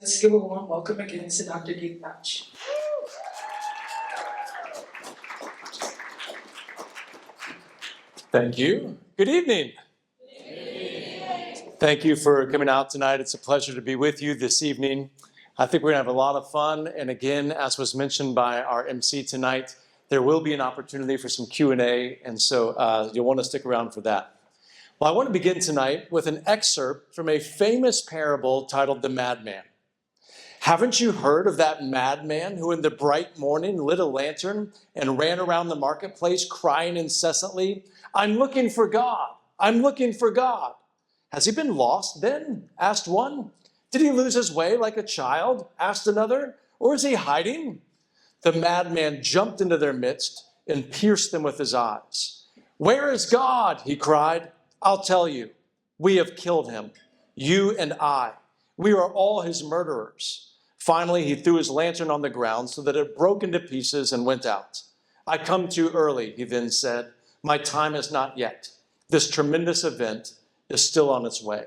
Let's give a warm welcome again to Dr. Gabe Bouch. Thank you. Good evening. Thank you for coming out tonight. It's a pleasure to be with you this evening. I think we're going to have a lot of fun. And again, as was mentioned by our MC tonight, there will be an opportunity for some Q&A. And so you'll want to stick around for that. Well, I want to begin tonight with an excerpt from a famous parable titled The Madman. Haven't you heard of that madman who in the bright morning lit a lantern and ran around the marketplace crying incessantly, "I'm looking for God, I'm looking for God." "Has he been lost then?" asked one. "Did he lose his way like a child?" asked another. "Or is he hiding?" The madman jumped into their midst and pierced them with his eyes. "Where is God?" he cried. "I'll tell you. We have killed him, you and I. We are all his murderers." Finally, he threw his lantern on the ground so that it broke into pieces and went out. "I come too early," he then said. "My time is not yet. This tremendous event is still on its way."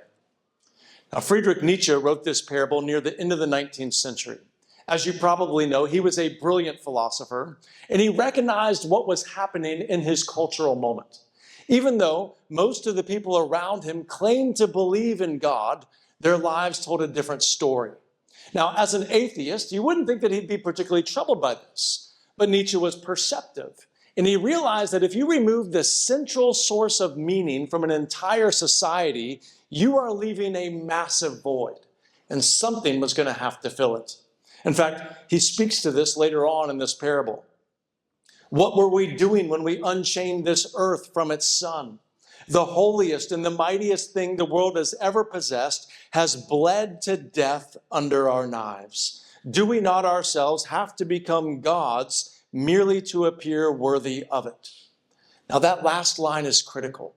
Now, Friedrich Nietzsche wrote this parable near the end of the 19th century. As you probably know, he was a brilliant philosopher, and he recognized what was happening in his cultural moment. Even though most of the people around him claimed to believe in God, their lives told a different story. Now, as an atheist, you wouldn't think that he'd be particularly troubled by this, but Nietzsche was perceptive, and he realized that if you remove the central source of meaning from an entire society, you are leaving a massive void, and something was going to have to fill it. In fact, he speaks to this later on in this parable. What were we doing when we unchained this earth from its sun? The holiest and the mightiest thing the world has ever possessed has bled to death under our knives. Do we not ourselves have to become gods merely to appear worthy of it? Now that last line is critical.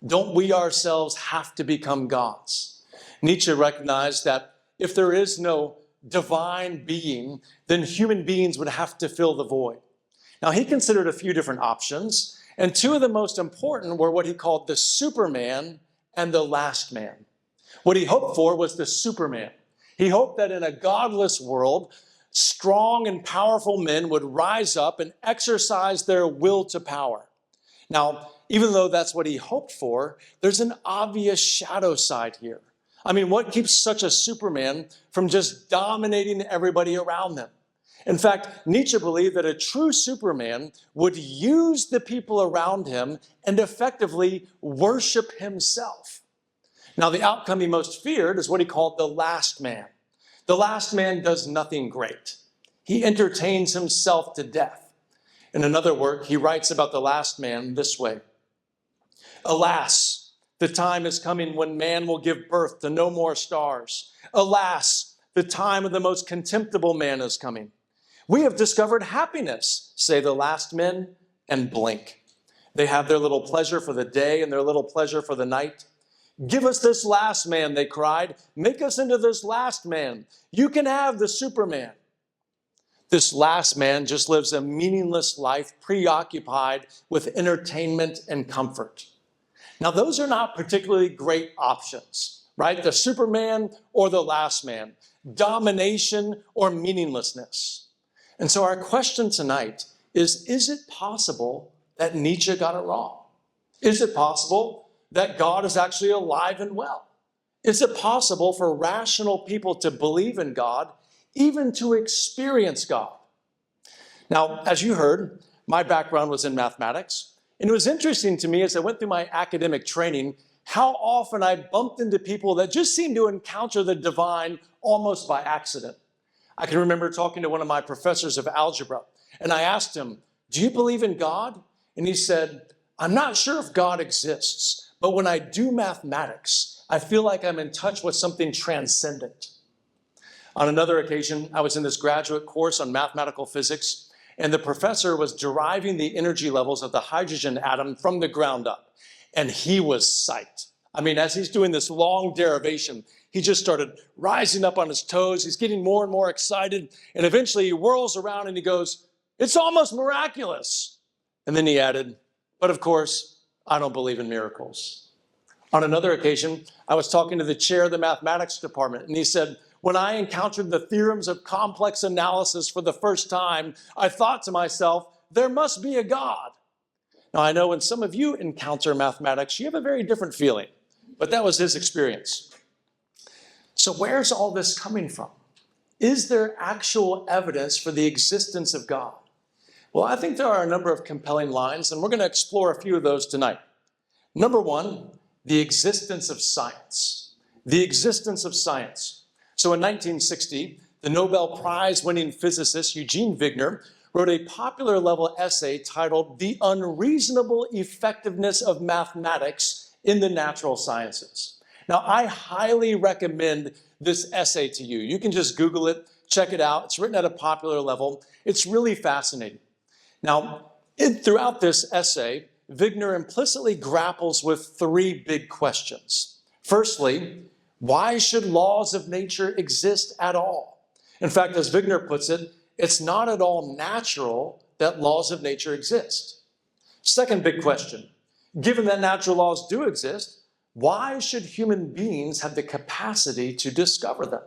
Don't we ourselves have to become gods? Nietzsche recognized that if there is no divine being, then human beings would have to fill the void. Now he considered a few different options, and two of the most important were what he called the Superman and the last man. What he hoped for was the Superman. He hoped that in a godless world, strong and powerful men would rise up and exercise their will to power. Now, even though that's what he hoped for, there's an obvious shadow side here. I mean, what keeps such a Superman from just dominating everybody around them? In fact, Nietzsche believed that a true Superman would use the people around him and effectively worship himself. Now, the outcome he most feared is what he called the last man. The last man does nothing great. He entertains himself to death. In another work, he writes about the last man this way. "Alas, the time is coming when man will give birth to no more stars. Alas, the time of the most contemptible man is coming. We have discovered happiness," say the last men, and blink. They have their little pleasure for the day and their little pleasure for the night. "Give us this last man," they cried. "Make us into this last man. You can have the Superman." This last man just lives a meaningless life, preoccupied with entertainment and comfort. Now, those are not particularly great options, right? The Superman or the last man, domination or meaninglessness. And so our question tonight is it possible that Nietzsche got it wrong? Is it possible that God is actually alive and well? Is it possible for rational people to believe in God, even to experience God? Now, as you heard, my background was in mathematics, and it was interesting to me as I went through my academic training how often I bumped into people that just seemed to encounter the divine almost by accident. I can remember talking to one of my professors of algebra, and I asked him, "Do you believe in God?" And he said, "I'm not sure if God exists, but when I do mathematics, I feel like I'm in touch with something transcendent." On another occasion, I was in this graduate course on mathematical physics, and the professor was deriving the energy levels of the hydrogen atom from the ground up, and he was psyched. I mean, as he's doing this long derivation, he just started rising up on his toes. He's getting more and more excited. And eventually he whirls around and he goes, "It's almost miraculous." And then he added, "But of course, I don't believe in miracles." On another occasion, I was talking to the chair of the mathematics department, and he said, when I encountered the theorems of complex analysis for the first time, I thought to myself, there must be a God. Now, I know when some of you encounter mathematics, you have a very different feeling, but that was his experience. So where's all this coming from? Is there actual evidence for the existence of God? Well, I think there are a number of compelling lines, and we're going to explore a few of those tonight. Number one, the existence of science. The existence of science. So in 1960, the Nobel Prize-winning physicist Eugene Wigner wrote a popular level essay titled The Unreasonable Effectiveness of Mathematics in the Natural Sciences. Now, I highly recommend this essay to you. You can just Google it, check it out. It's written at a popular level. It's really fascinating. Now, throughout this essay, Wigner implicitly grapples with three big questions. Firstly, why should laws of nature exist at all? In fact, as Wigner puts it, it's not at all natural that laws of nature exist. Second big question, given that natural laws do exist, why should human beings have the capacity to discover them?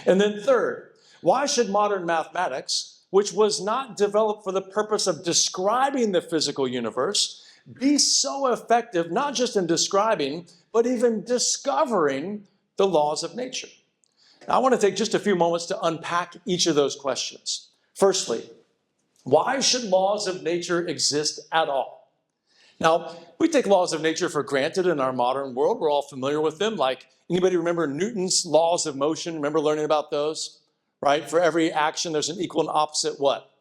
And then third, why should modern mathematics, which was not developed for the purpose of describing the physical universe, be so effective not just in describing, but even discovering the laws of nature? Now, I want to take just a few moments to unpack each of those questions. Firstly, why should laws of nature exist at all? Now, we take laws of nature for granted in our modern world. We're all familiar with them. Like, anybody remember Newton's laws of motion? Remember learning about those? Right? For every action, there's an equal and opposite what?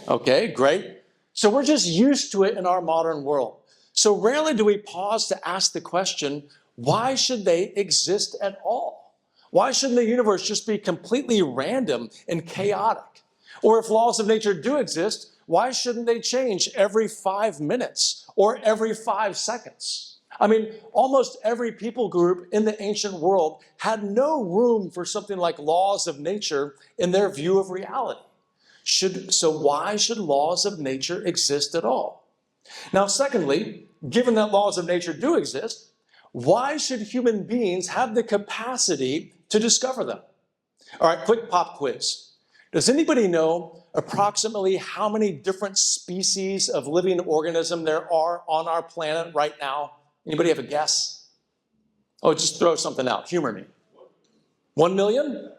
Okay, great. So we're just used to it in our modern world. So rarely do we pause to ask the question, why should they exist at all? Why shouldn't the universe just be completely random and chaotic? Or if laws of nature do exist, why shouldn't they change every 5 minutes or every 5 seconds? I mean, almost every people group in the ancient world had no room for something like laws of nature in their view of reality. So why should laws of nature exist at all? Now, secondly, given that laws of nature do exist, why should human beings have the capacity to discover them? All right, quick pop quiz. Does anybody know approximately how many different species of living organism there are on our planet right now? Anybody have a guess? Oh, just throw something out. Humor me. 1 million?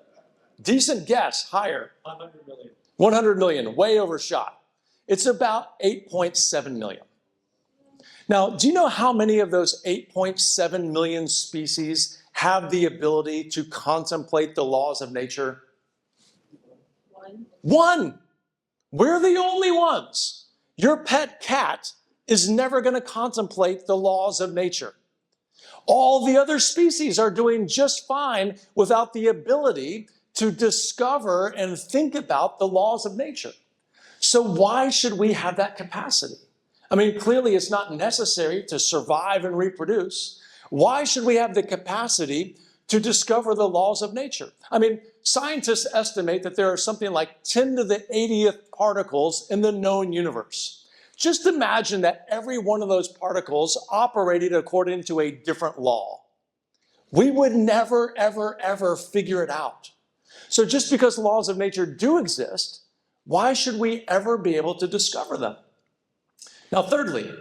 Decent guess. Higher. 100 million. 100 million. Way overshot. It's about 8.7 million. Now, do you know how many of those 8.7 million species have the ability to contemplate the laws of nature? One. We're the only ones. Your pet cat is never going to contemplate the laws of nature. All the other species are doing just fine without the ability to discover and think about the laws of nature. So why should we have that capacity? I mean, clearly it's not necessary to survive and reproduce. Why should we have the capacity to discover the laws of nature? I mean, scientists estimate that there are something like 10 to the 80th particles in the known universe. Just imagine that every one of those particles operated according to a different law. We would never, ever, ever figure it out. So just because laws of nature do exist, why should we ever be able to discover them? Now, thirdly,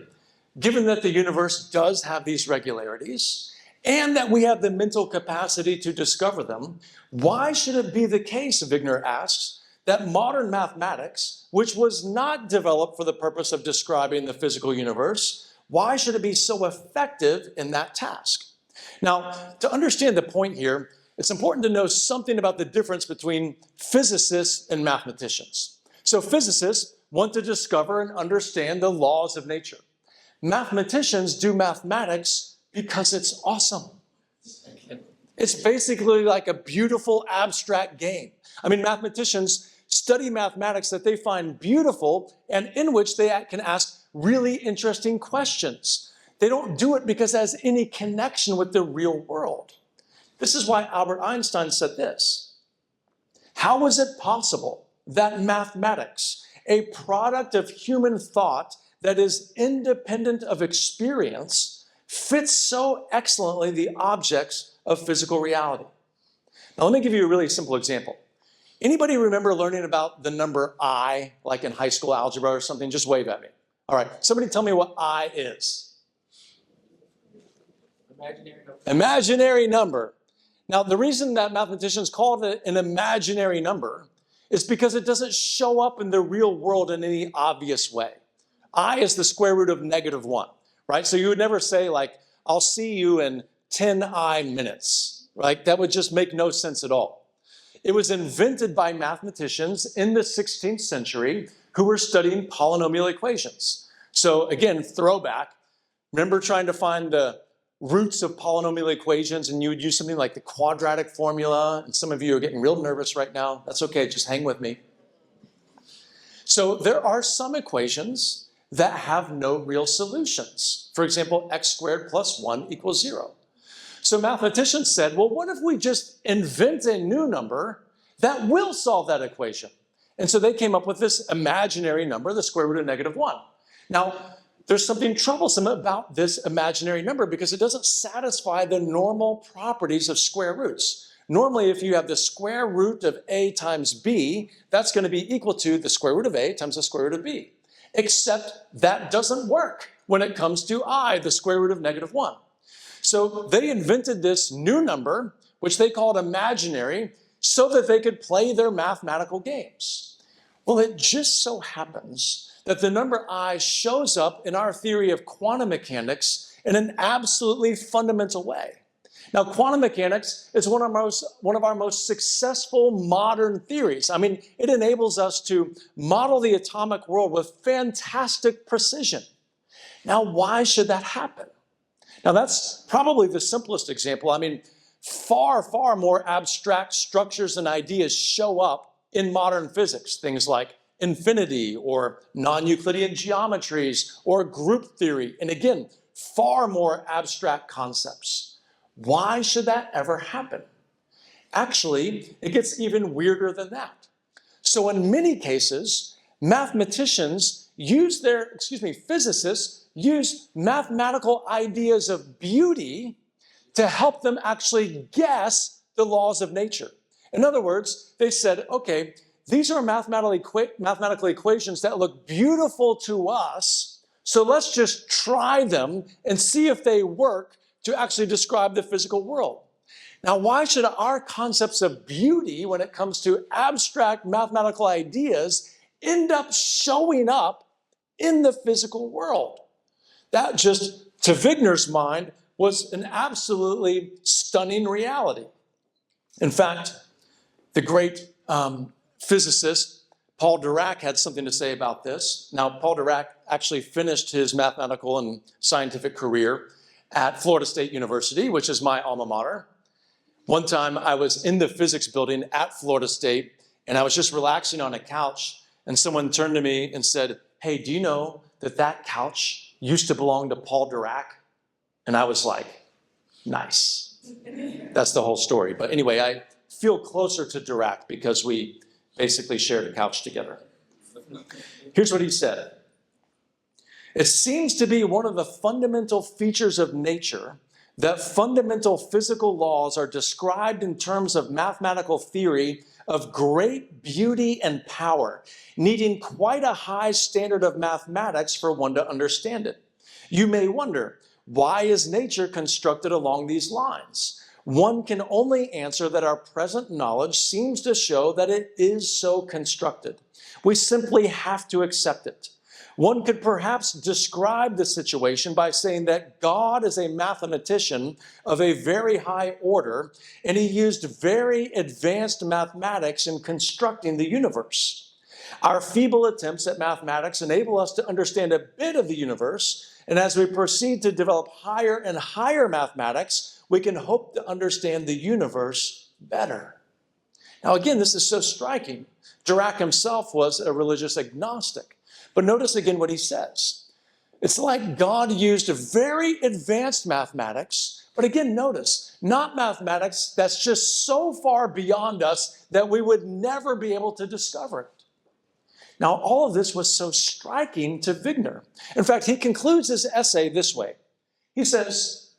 given that the universe does have these regularities and that we have the mental capacity to discover them, why should it be the case, Wigner asks, that modern mathematics, which was not developed for the purpose of describing the physical universe, why should it be so effective in that task? Now, to understand the point here, it's important to know something about the difference between physicists and mathematicians. So physicists want to discover and understand the laws of nature. Mathematicians do mathematics because it's awesome. It's basically like a beautiful abstract game. I mean, mathematicians study mathematics that they find beautiful and in which they can ask really interesting questions. They don't do it because it has any connection with the real world. This is why Albert Einstein said this: how is it possible that mathematics, a product of human thought that is independent of experience, fits so excellently the objects of physical reality? Now, let me give you a really simple example. Anybody remember learning about the number I, like in high school algebra or something? Just wave at me. All right, somebody tell me what I is. Imaginary number. Imaginary number. Now, the reason that mathematicians call it an imaginary number is because it doesn't show up in the real world in any obvious way. I is the square root of -1, right? So you would never say, like, I'll see you in 10I minutes, right? That would just make no sense at all. It was invented by mathematicians in the 16th century who were studying polynomial equations. So again, throwback. Remember trying to find the roots of polynomial equations, and you would use something like the quadratic formula, and some of you are getting real nervous right now. That's okay, just hang with me. So there are some equations that have no real solutions. For example, x squared plus 1 equals 0. So mathematicians said, well, what if we just invent a new number that will solve that equation? And so they came up with this imaginary number, the square root of -1. Now, there's something troublesome about this imaginary number because it doesn't satisfy the normal properties of square roots. Normally, if you have the square root of a times b, that's going to be equal to the square root of a times the square root of b. Except that doesn't work when it comes to I, the square root of -1. So they invented this new number, which they called imaginary, so that they could play their mathematical games. Well, it just so happens that the number I shows up in our theory of quantum mechanics in an absolutely fundamental way. Now, quantum mechanics is one of our most successful modern theories. I mean, it enables us to model the atomic world with fantastic precision. Now, why should that happen? Now, that's probably the simplest example. I mean, far, far more abstract structures and ideas show up in modern physics, things like infinity or non-Euclidean geometries or group theory. And again, far more abstract concepts. Why should that ever happen? Actually, it gets even weirder than that. So in many cases, physicists use mathematical ideas of beauty to help them actually guess the laws of nature. In other words, they said, okay, these are mathematical equations that look beautiful to us, so let's just try them and see if they work to actually describe the physical world. Now, why should our concepts of beauty when it comes to abstract mathematical ideas end up showing up in the physical world? That just, to Wigner's mind, was an absolutely stunning reality. In fact, the great physicist Paul Dirac had something to say about this. Now, Paul Dirac actually finished his mathematical and scientific career at Florida State University, which is my alma mater. One time I was in the physics building at Florida State, and I was just relaxing on a couch, and someone turned to me and said, hey, do you know that that couch used to belong to Paul Dirac? And I was like, nice. That's the whole story. But anyway, I feel closer to Dirac because we basically shared a couch together. Here's what he said. It seems to be one of the fundamental features of nature that fundamental physical laws are described in terms of mathematical theory of great beauty and power, needing quite a high standard of mathematics for one to understand it. You may wonder, why is nature constructed along these lines? One can only answer that our present knowledge seems to show that it is so constructed. We simply have to accept it. One could perhaps describe the situation by saying that God is a mathematician of a very high order, and he used very advanced mathematics in constructing the universe. Our feeble attempts at mathematics enable us to understand a bit of the universe, and as we proceed to develop higher and higher mathematics, we can hope to understand the universe better. Now again, this is so striking. Dirac himself was a religious agnostic. But notice again what he says. It's like God used very advanced mathematics, but again, notice, not mathematics that's just so far beyond us that we would never be able to discover it. Now, all of this was so striking to Wigner. In fact, he concludes his essay this way. He says,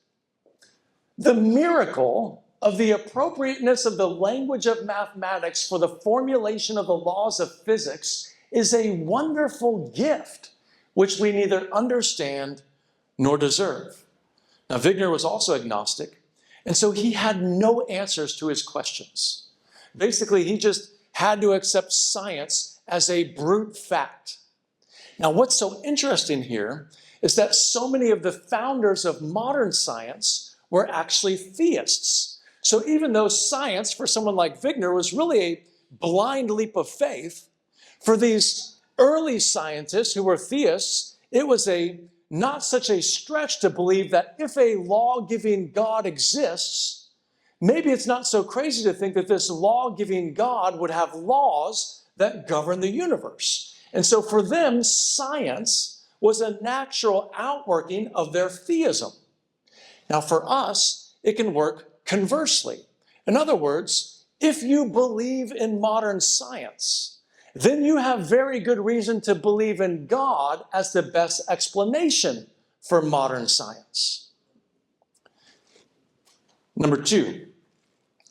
the miracle of the appropriateness of the language of mathematics for the formulation of the laws of physics is a wonderful gift, which we neither understand nor deserve. Now, Wigner was also agnostic, and so he had no answers to his questions. Basically, he just had to accept science as a brute fact. Now, what's so interesting here is that so many of the founders of modern science were actually theists. So even though science, for someone like Wigner, was really a blind leap of faith, for these early scientists who were theists, it was not such a stretch to believe that if a law-giving God exists, maybe it's not so crazy to think that this law-giving God would have laws that govern the universe. And so for them, science was a natural outworking of their theism. Now for us, it can work conversely. In other words, if you believe in modern science, then you have very good reason to believe in God as the best explanation for modern science. Number two,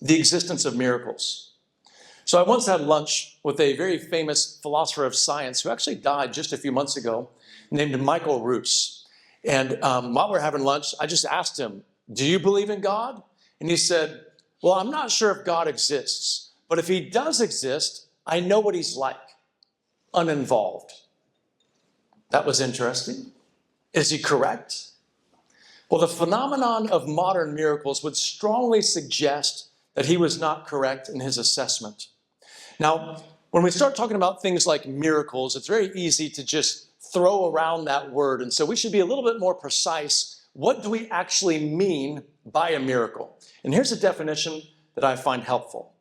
the existence of miracles. So I once had lunch with a very famous philosopher of science who actually died just a few months ago, named Michael Ruse. And while we were having lunch, I just asked him, do you believe in God? And he said, well, I'm not sure if God exists, but if he does exist, I know what he's like, uninvolved. That was interesting. Is he correct? Well, the phenomenon of modern miracles would strongly suggest that he was not correct in his assessment. Now, when we start talking about things like miracles, it's very easy to just throw around that word. And so we should be a little bit more precise. What do we actually mean by a miracle? And here's a definition that I find helpful.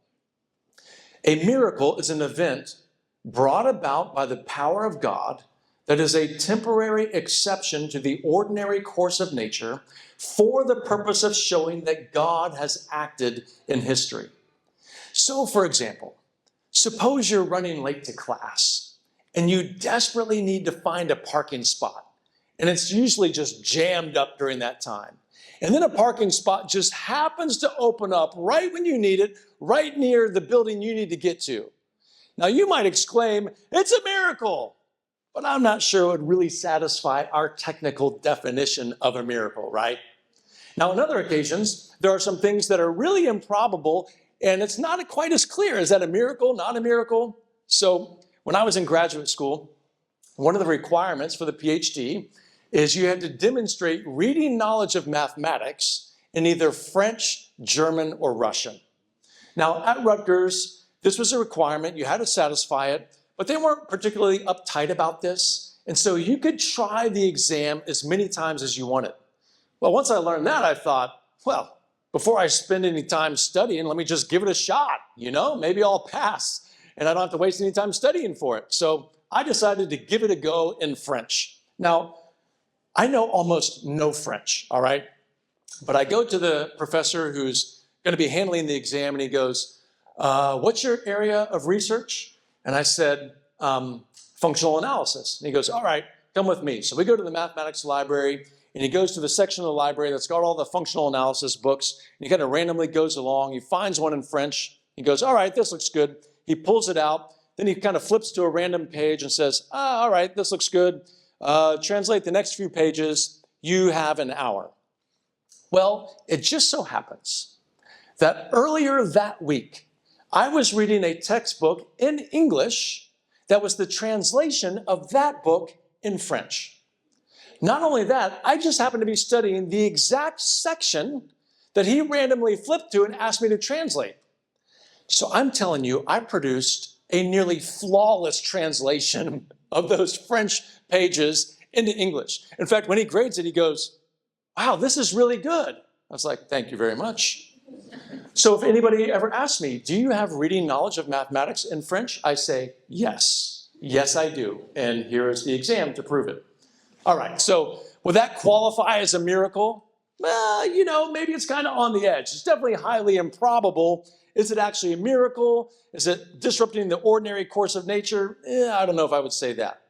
A miracle is an event brought about by the power of God that is a temporary exception to the ordinary course of nature for the purpose of showing that God has acted in history. So, for example, suppose you're running late to class and you desperately need to find a parking spot, and it's usually just jammed up during that time. And then a parking spot just happens to open up right when you need it, right near the building you need to get to. Now, you might exclaim, it's a miracle, but I'm not sure it would really satisfy our technical definition of a miracle, right? Now, on other occasions, there are some things that are really improbable, and it's not quite as clear. Is that a miracle, not a miracle? So when I was in graduate school, one of the requirements for the PhD is you had to demonstrate reading knowledge of mathematics in either French, German, or Russian. Now, at Rutgers, this was a requirement. You had to satisfy it, but they weren't particularly uptight about this. And so you could try the exam as many times as you wanted. Well, once I learned that, I thought, well, before I spend any time studying, let me just give it a shot. Maybe I'll pass and I don't have to waste any time studying for it. So I decided to give it a go in French. Now, I know almost no French, all right? But I go to the professor who's going to be handling the exam, and he goes, what's your area of research? And I said, functional analysis. And he goes, all right, come with me. So we go to the mathematics library, and he goes to the section of the library that's got all the functional analysis books, and he kind of randomly goes along. He finds one in French. He goes, all right, this looks good. He pulls it out. Then he kind of flips to a random page and says, all right, this looks good. Translate the next few pages. You have an hour. Well, it just so happens that earlier that week, I was reading a textbook in English that was the translation of that book in French. Not only that, I just happened to be studying the exact section that he randomly flipped to and asked me to translate. So I'm telling you, I produced a nearly flawless translation of those French pages into English. In fact, when he grades it, he goes, wow, this is really good. I was like, thank you very much. So if anybody ever asks me, do you have reading knowledge of mathematics in French? I say, yes. Yes, I do. And here is the exam to prove it. All right, so would that qualify as a miracle? Well, maybe it's kind of on the edge. It's definitely highly improbable. Is it actually a miracle? Is it disrupting the ordinary course of nature? I don't know if I would say that.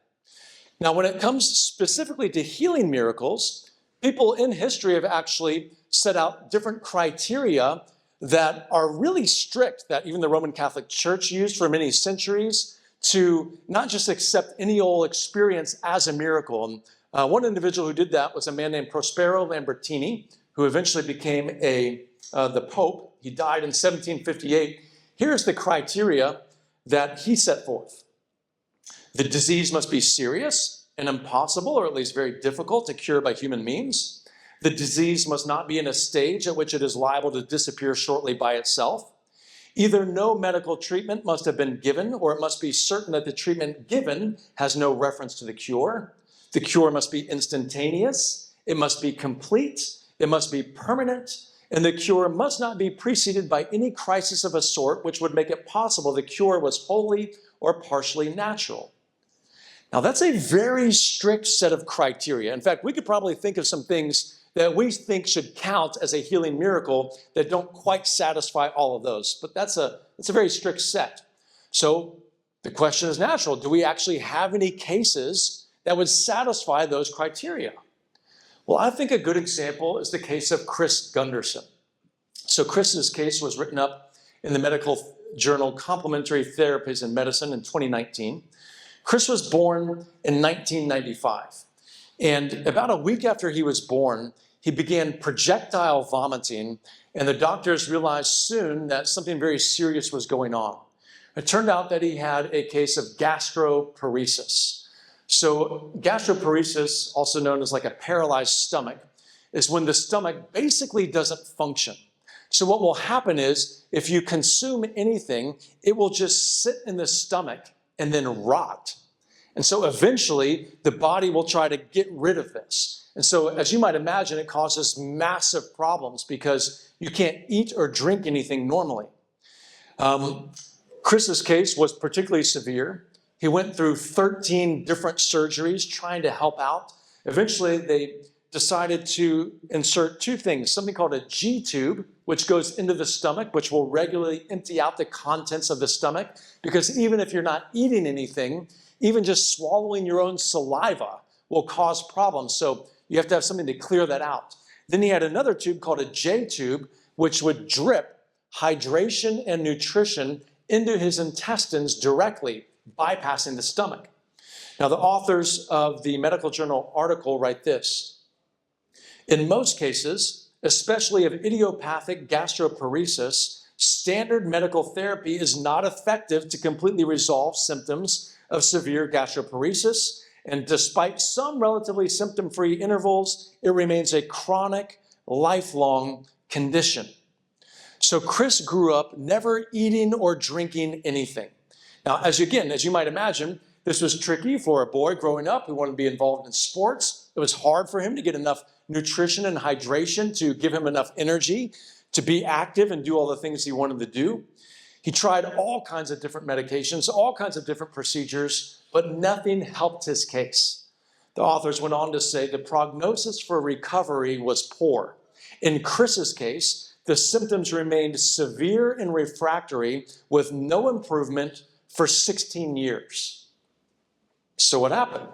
Now, when it comes specifically to healing miracles, people in history have actually set out different criteria that are really strict, that even the Roman Catholic Church used for many centuries to not just accept any old experience as a miracle. And one individual who did that was a man named Prospero Lambertini, who eventually became the Pope. He died in 1758. Here's the criteria that he set forth. The disease must be serious and impossible, or at least very difficult to cure by human means. The disease must not be in a stage at which it is liable to disappear shortly by itself. Either no medical treatment must have been given, or it must be certain that the treatment given has no reference to the cure. The cure must be instantaneous. It must be complete. It must be permanent. And the cure must not be preceded by any crisis of a sort which would make it possible the cure was wholly or partially natural. Now, that's a very strict set of criteria. In fact, we could probably think of some things that we think should count as a healing miracle that don't quite satisfy all of those. But that's a very strict set. So the question is natural. Do we actually have any cases that would satisfy those criteria? Well, I think a good example is the case of Chris Gunderson. So Chris's case was written up in the medical journal Complementary Therapies in Medicine in 2019. Chris was born in 1995. And about a week after he was born, he began projectile vomiting, and the doctors realized soon that something very serious was going on. It turned out that he had a case of gastroparesis. So gastroparesis, also known as like a paralyzed stomach, is when the stomach basically doesn't function. So what will happen is if you consume anything, it will just sit in the stomach and then rot. And so eventually the body will try to get rid of this. And so as you might imagine, it causes massive problems because you can't eat or drink anything normally. Chris's case was particularly severe. He went through 13 different surgeries trying to help out. Eventually they decided to insert two things, something called a G-tube, which goes into the stomach, which will regularly empty out the contents of the stomach, because even if you're not eating anything, even just swallowing your own saliva will cause problems. So you have to have something to clear that out. Then he had another tube called a J-tube, which would drip hydration and nutrition into his intestines directly, bypassing the stomach. Now, the authors of the medical journal article write this: in most cases, especially of idiopathic gastroparesis, standard medical therapy is not effective to completely resolve symptoms of severe gastroparesis, and despite some relatively symptom-free intervals, it remains a chronic, lifelong condition. So Chris grew up never eating or drinking anything. Now, as you might imagine, this was tricky for a boy growing up who wanted to be involved in sports. It was hard for him to get enough nutrition and hydration to give him enough energy to be active and do all the things he wanted to do. He tried all kinds of different medications, all kinds of different procedures, but nothing helped his case. The authors went on to say the prognosis for recovery was poor. In Chris's case, the symptoms remained severe and refractory with no improvement for 16 years. So what happened?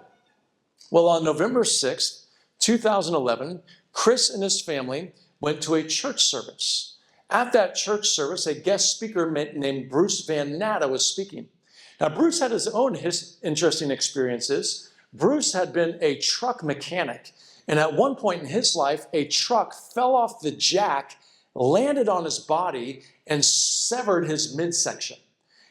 Well, on November 6th, 2011, Chris and his family went to a church service. At that church service, a guest speaker named Bruce Van Natta was speaking. Now, Bruce had his own interesting experiences. Bruce had been a truck mechanic, and at one point in his life, a truck fell off the jack, landed on his body, and severed his midsection.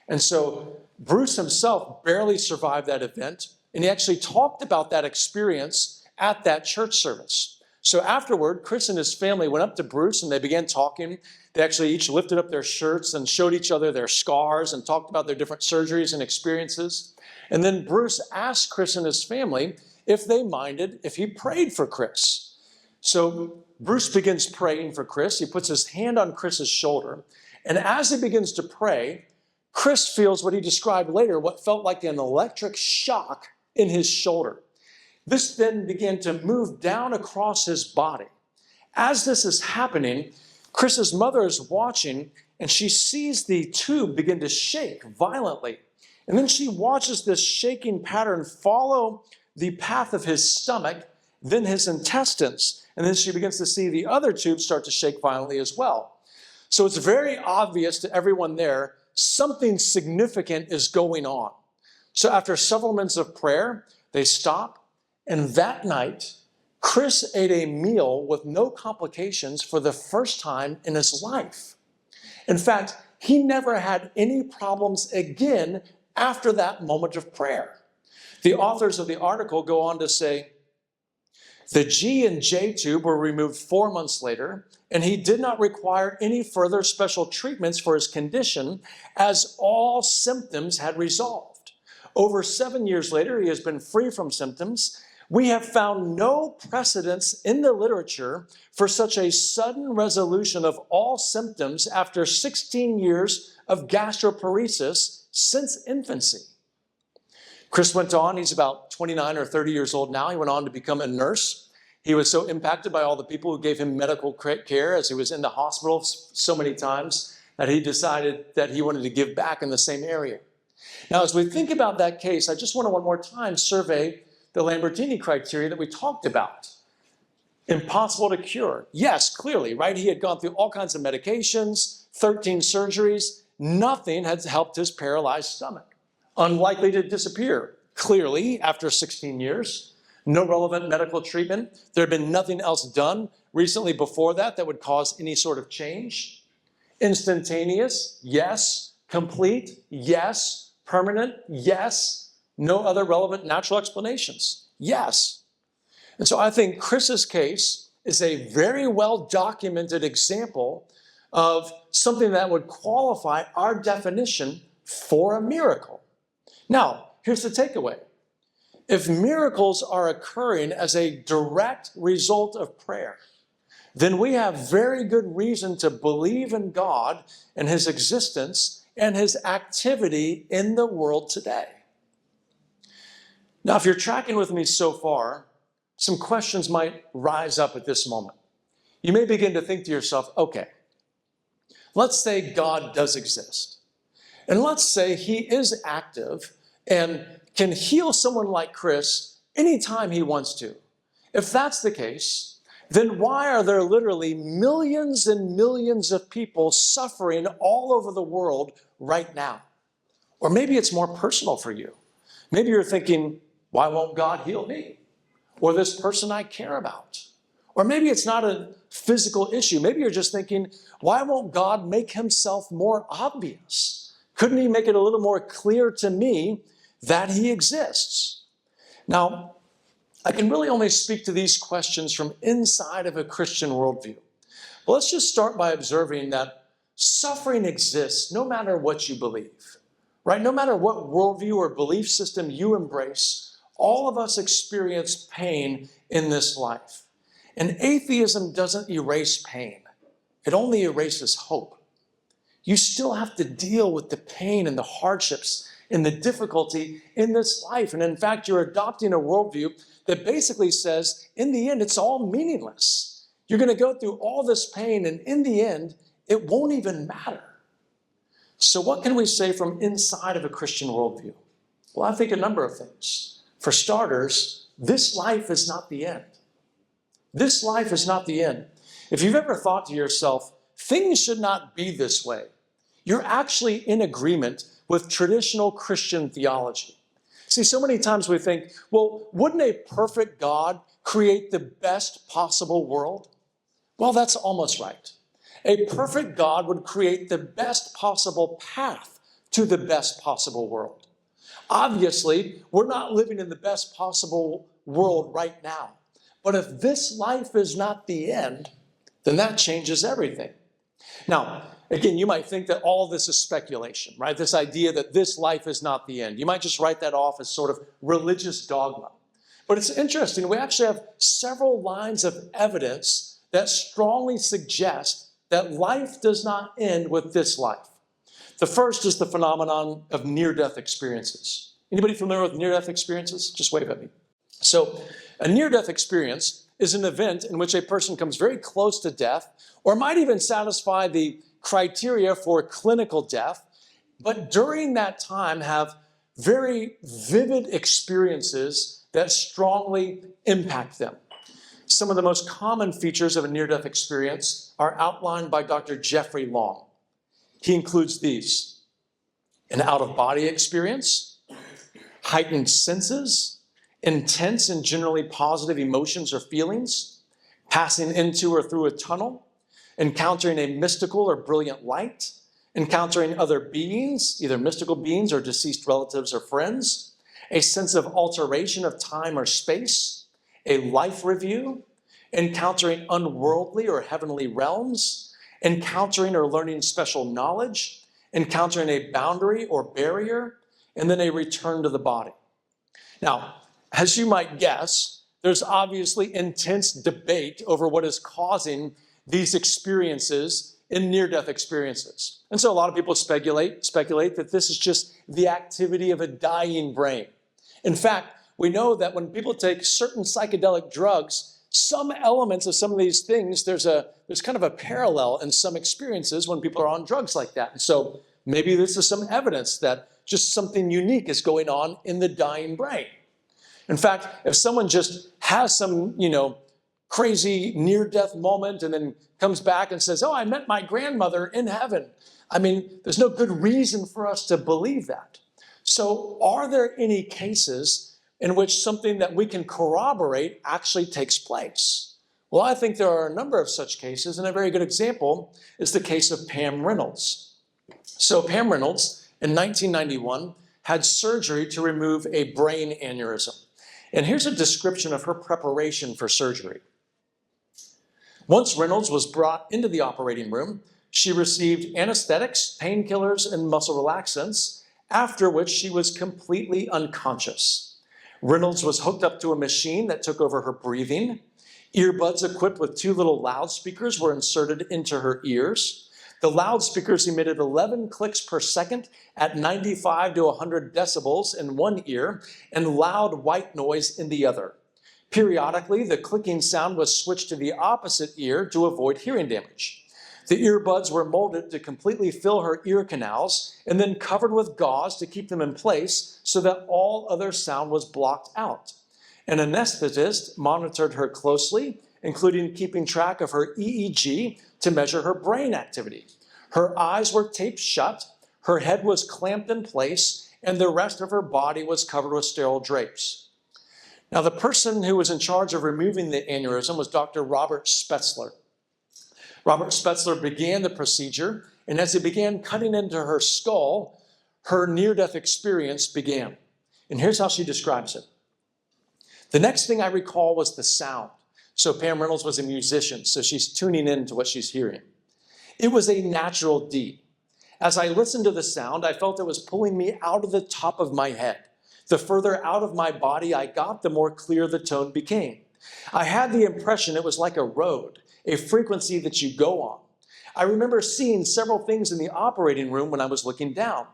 And so Bruce himself barely survived that event, and he actually talked about that experience at that church service. So afterward, Chris and his family went up to Bruce and they began talking. They actually each lifted up their shirts and showed each other their scars and talked about their different surgeries and experiences. And then Bruce asked Chris and his family if they minded if he prayed for Chris. So Bruce begins praying for Chris. He puts his hand on Chris's shoulder. And as he begins to pray, Chris feels what he described later, what felt like an electric shock in his shoulder. This then began to move down across his body. As this is happening, Chris's mother is watching, and she sees the tube begin to shake violently. And then she watches this shaking pattern follow the path of his stomach, then his intestines. And then she begins to see the other tube start to shake violently as well. So it's very obvious to everyone there, something significant is going on. So after several minutes of prayer, they stop, and that night, Chris ate a meal with no complications for the first time in his life. In fact, he never had any problems again after that moment of prayer. The authors of the article go on to say, the G and J tube were removed 4 months later, and he did not require any further special treatments for his condition, as all symptoms had resolved. Over 7 years later, he has been free from symptoms. We have found no precedents in the literature for such a sudden resolution of all symptoms after 16 years of gastroparesis since infancy. Chris went on, he's about 29 or 30 years old now. He went on to become a nurse. He was so impacted by all the people who gave him medical care as he was in the hospital so many times that he decided that he wanted to give back in the same area. Now, as we think about that case, I just want to one more time survey the Lambertini criteria that we talked about. Impossible to cure. Yes, clearly, right? He had gone through all kinds of medications, 13 surgeries. Nothing had helped his paralyzed stomach. Unlikely to disappear, clearly, after 16 years. No relevant medical treatment. There had been nothing else done recently before that would cause any sort of change. Instantaneous, yes. Complete, yes. Permanent, yes. No other relevant natural explanations, yes. And so I think Chris's case is a very well documented example of something that would qualify our definition for a miracle. Now, here's the takeaway. If miracles are occurring as a direct result of prayer, then we have very good reason to believe in God and his existence and his activity in the world today. Now, if you're tracking with me so far, some questions might rise up at this moment. You may begin to think to yourself, okay, let's say God does exist. And let's say he is active and can heal someone like Chris anytime he wants to. If that's the case, then why are there literally millions and millions of people suffering all over the world right now? Or maybe it's more personal for you. Maybe you're thinking, why won't God heal me? Or this person I care about? Or maybe it's not a physical issue. Maybe you're just thinking, why won't God make himself more obvious? Couldn't he make it a little more clear to me that he exists? Now, I can really only speak to these questions from inside of a Christian worldview. But let's just start by observing that suffering exists no matter what you believe, right? No matter what worldview or belief system you embrace, all of us experience pain in this life. And atheism doesn't erase pain. It only erases hope. You still have to deal with the pain and the hardships and the difficulty in this life. And in fact, you're adopting a worldview that basically says, in the end, it's all meaningless. You're going to go through all this pain, and in the end, it won't even matter. So what can we say from inside of a Christian worldview? Well, I think a number of things. For starters, this life is not the end. This life is not the end. If you've ever thought to yourself, things should not be this way, you're actually in agreement with traditional Christian theology. See, so many times we think, well, wouldn't a perfect God create the best possible world? Well, that's almost right. A perfect God would create the best possible path to the best possible world. Obviously, we're not living in the best possible world right now. But if this life is not the end, then that changes everything. Now, again, you might think that all this is speculation, right? This idea that this life is not the end. You might just write that off as sort of religious dogma. But it's interesting. We actually have several lines of evidence that strongly suggest that life does not end with this life. The first is the phenomenon of near-death experiences. Anybody familiar with near-death experiences? Just wave at me. So a near-death experience is an event in which a person comes very close to death, or might even satisfy the criteria for clinical death, but during that time have very vivid experiences that strongly impact them. Some of the most common features of a near-death experience are outlined by Dr. Jeffrey Long. He includes these: an out-of-body experience, heightened senses, intense and generally positive emotions or feelings, passing into or through a tunnel, encountering a mystical or brilliant light, encountering other beings, either mystical beings or deceased relatives or friends, a sense of alteration of time or space, a life review, encountering unworldly or heavenly realms, encountering or learning special knowledge, encountering a boundary or barrier, and then a return to the body. Now, as you might guess, there's obviously intense debate over what is causing these experiences in near-death experiences. And so a lot of people speculate that this is just the activity of a dying brain. In fact, we know that when people take certain psychedelic drugs, some elements of some of these things, there's kind of a parallel in some experiences when people are on drugs like that. And so maybe this is some evidence that just something unique is going on in the dying brain. In fact, if someone just has some, crazy near-death moment and then comes back and says, oh, I met my grandmother in heaven, there's no good reason for us to believe that. So are there any cases in which something that we can corroborate actually takes place? Well, I think there are a number of such cases, and a very good example is the case of Pam Reynolds. So Pam Reynolds, in 1991, had surgery to remove a brain aneurysm. And here's a description of her preparation for surgery. Once Reynolds was brought into the operating room, she received anesthetics, painkillers, and muscle relaxants, after which she was completely unconscious. Reynolds was hooked up to a machine that took over her breathing. Earbuds equipped with 2 little loudspeakers were inserted into her ears. The loudspeakers emitted 11 clicks per second at 95 to 100 decibels in one ear and loud white noise in the other. Periodically, the clicking sound was switched to the opposite ear to avoid hearing damage. The earbuds were molded to completely fill her ear canals and then covered with gauze to keep them in place so that all other sound was blocked out. An anesthetist monitored her closely, including keeping track of her EEG to measure her brain activity. Her eyes were taped shut, her head was clamped in place, and the rest of her body was covered with sterile drapes. Now, the person who was in charge of removing the aneurysm was Dr. Robert Spetzler. Robert Spetzler began the procedure, and as he began cutting into her skull, her near-death experience began. And here's how she describes it. The next thing I recall was the sound. So Pam Reynolds was a musician, so she's tuning in to what she's hearing. It was a natural deed. As I listened to the sound, I felt it was pulling me out of the top of my head. The further out of my body I got, the more clear the tone became. I had the impression it was like a road, a frequency that you go on. I remember seeing several things in the operating room when I was looking down.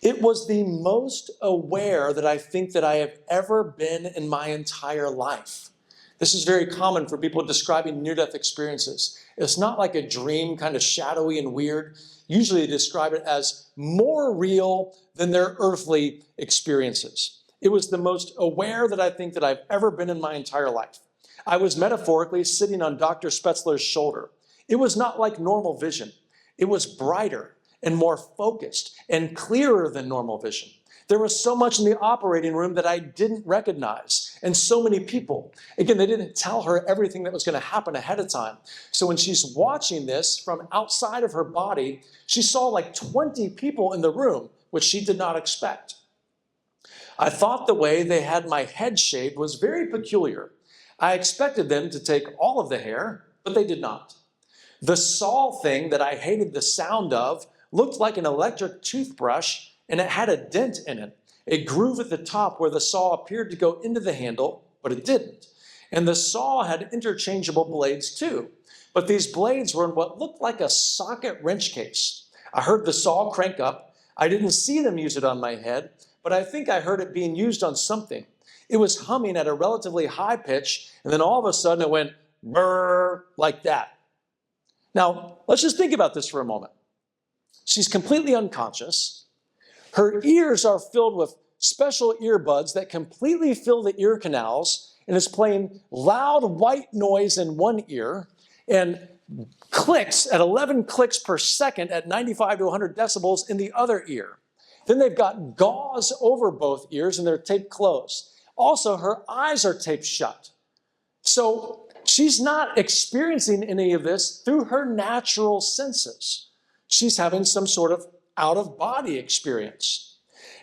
It was the most aware that I think that I have ever been in my entire life. This is very common for people describing near-death experiences. It's not like a dream, kind of shadowy and weird. Usually they describe it as more real than their earthly experiences. It was the most aware that I think that I've ever been in my entire life. I was metaphorically sitting on Dr. Spetzler's shoulder. It was not like normal vision. It was brighter and more focused and clearer than normal vision. There was so much in the operating room that I didn't recognize, and so many people. Again, they didn't tell her everything that was going to happen ahead of time. So when she's watching this from outside of her body, she saw like 20 people in the room, which she did not expect. I thought the way they had my head shaved was very peculiar. I expected them to take all of the hair, but they did not. The saw thing that I hated the sound of looked like an electric toothbrush, and it had a dent in it, a groove at the top where the saw appeared to go into the handle, but it didn't. And the saw had interchangeable blades too, but these blades were in what looked like a socket wrench case. I heard the saw crank up. I didn't see them use it on my head, but I think I heard it being used on something. It was humming at a relatively high pitch, and then all of a sudden it went brrr like that. Now, let's just think about this for a moment. She's completely unconscious. Her ears are filled with special earbuds that completely fill the ear canals and is playing loud white noise in one ear and clicks at 11 clicks per second at 95 to 100 decibels in the other ear. Then they've got gauze over both ears and they're taped closed. Also, her eyes are taped shut. So she's not experiencing any of this through her natural senses. She's having some sort of out-of-body experience.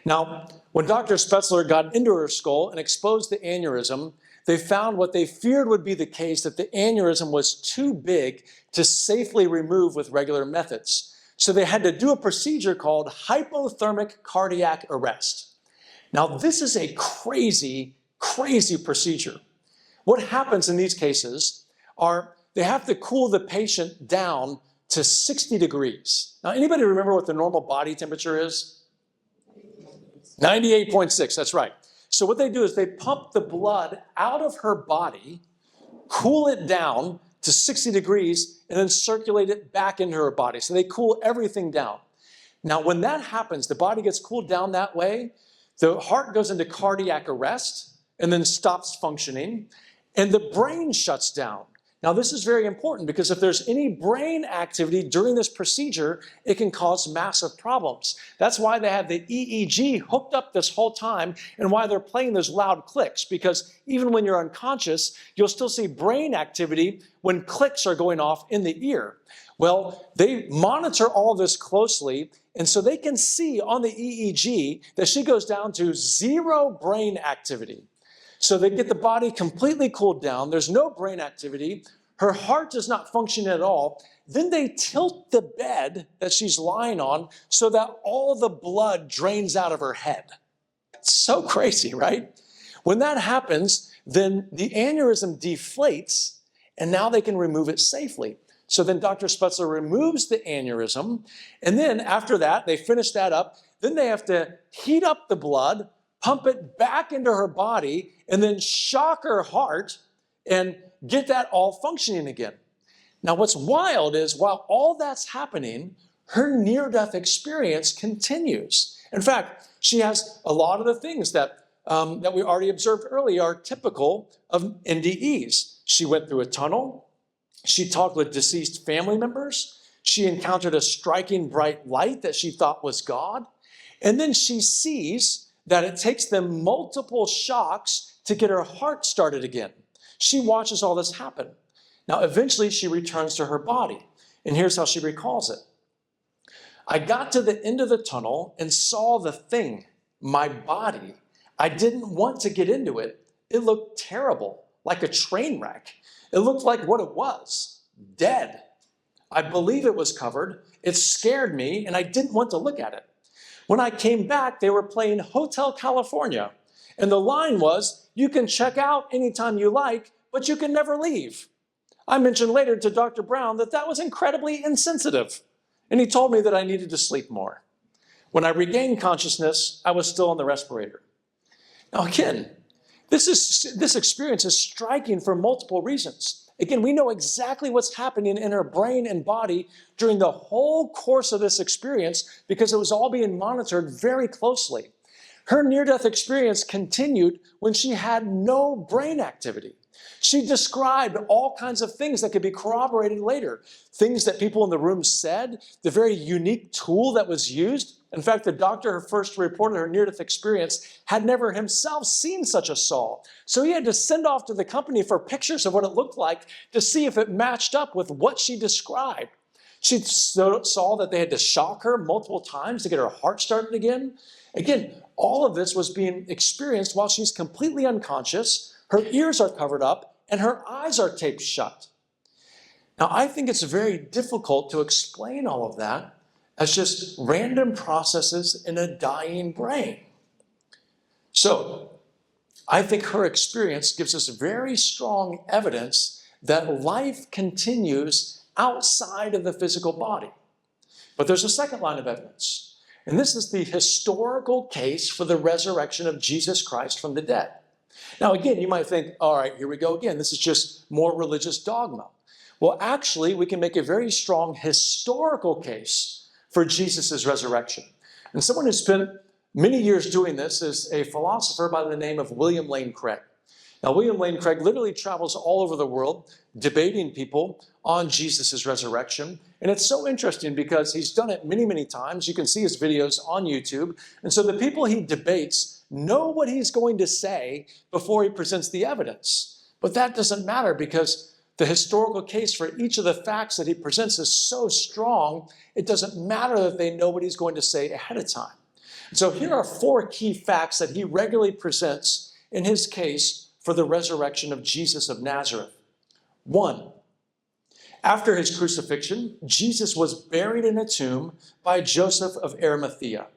Now, when Dr. Spetzler got into her skull and exposed the aneurysm, they found what they feared would be the case, that the aneurysm was too big to safely remove with regular methods. So they had to do a procedure called hypothermic cardiac arrest. Now, this is a crazy, crazy procedure. What happens in these cases are they have to cool the patient down to 60 degrees. Now, anybody remember what the normal body temperature is? 98.6, that's right. So what they do is they pump the blood out of her body, cool it down to 60 degrees, and then circulate it back into her body. So they cool everything down. Now, when that happens, the body gets cooled down that way, the heart goes into cardiac arrest and then stops functioning, and the brain shuts down. Now, this is very important because if there's any brain activity during this procedure, it can cause massive problems. That's why they have the EEG hooked up this whole time and why they're playing those loud clicks, because even when you're unconscious, you'll still see brain activity when clicks are going off in the ear. Well, they monitor all this closely, and so they can see on the EEG that she goes down to 0 brain activity. So they get the body completely cooled down. There's no brain activity. Her heart is not functioning at all. Then they tilt the bed that she's lying on so that all the blood drains out of her head. It's so crazy, right? When that happens, then the aneurysm deflates, and now they can remove it safely. So then Dr. Spetzler removes the aneurysm, and then after that, they finish that up. Then they have to heat up the blood, pump it back into her body, and then shock her heart and get that all functioning again. Now, what's wild is while all that's happening, her near-death experience continues. In fact, she has a lot of the things that we already observed earlier are typical of NDEs. She went through a tunnel. She talked with deceased family members. She encountered a striking bright light that she thought was God. And then she sees that it takes them multiple shocks to get her heart started again. She watches all this happen. Now, eventually, she returns to her body, and here's how she recalls it. I got to the end of the tunnel and saw the thing, my body. I didn't want to get into it. It looked terrible, like a train wreck. It looked like what it was, dead. I believe it was covered. It scared me, and I didn't want to look at it. When I came back, they were playing Hotel California, and the line was, you can check out anytime you like, but you can never leave. I mentioned later to Dr. Brown that that was incredibly insensitive, and he told me that I needed to sleep more. When I regained consciousness, I was still on the respirator. Now again, this experience is striking for multiple reasons. Again, we know exactly what's happening in her brain and body during the whole course of this experience because it was all being monitored very closely. Her near-death experience continued when she had no brain activity. She described all kinds of things that could be corroborated later, things that people in the room said, the very unique tool that was used. In fact, the doctor who first reported her near-death experience had never himself seen such a saw. So he had to send off to the company for pictures of what it looked like to see if it matched up with what she described. She saw that they had to shock her multiple times to get her heart started again. Again, all of this was being experienced while she's completely unconscious, her ears are covered up, and her eyes are taped shut. Now, I think it's very difficult to explain all of that as just random processes in a dying brain. So, I think her experience gives us very strong evidence that life continues outside of the physical body. But there's a second line of evidence, and this is the historical case for the resurrection of Jesus Christ from the dead. Now, again, you might think, all right, here we go again. This is just more religious dogma. Well, actually, we can make a very strong historical case for Jesus' resurrection. And someone who spent many years doing this is a philosopher by the name of William Lane Craig. Now, William Lane Craig literally travels all over the world debating people on Jesus' resurrection. And it's so interesting because he's done it many, many times. You can see his videos on YouTube. And so the people he debates know what he's going to say before he presents the evidence. But that doesn't matter because the historical case for each of the facts that he presents is so strong, it doesn't matter that they know what he's going to say ahead of time. So here are 4 key facts that he regularly presents in his case for the resurrection of Jesus of Nazareth. 1, after his crucifixion, Jesus was buried in a tomb by Joseph of Arimathea.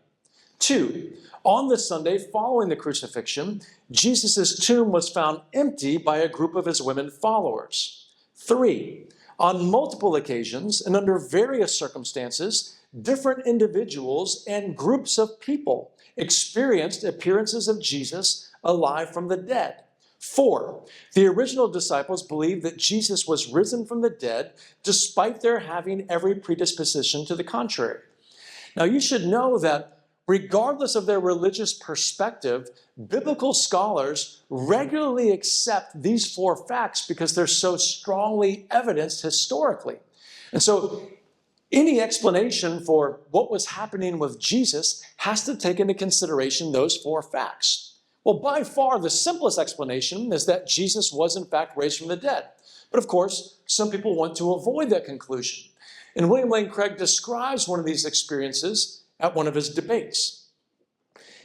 2, on the Sunday following the crucifixion, Jesus' tomb was found empty by a group of his women followers. 3, on multiple occasions and under various circumstances, different individuals and groups of people experienced appearances of Jesus alive from the dead. 4, the original disciples believed that Jesus was risen from the dead despite their having every predisposition to the contrary. Now you should know that regardless of their religious perspective, biblical scholars regularly accept these 4 facts because they're so strongly evidenced historically. And so any explanation for what was happening with Jesus has to take into consideration those 4 facts. Well, by far, the simplest explanation is that Jesus was in fact raised from the dead. But of course, some people want to avoid that conclusion. And William Lane Craig describes one of these experiences at one of his debates.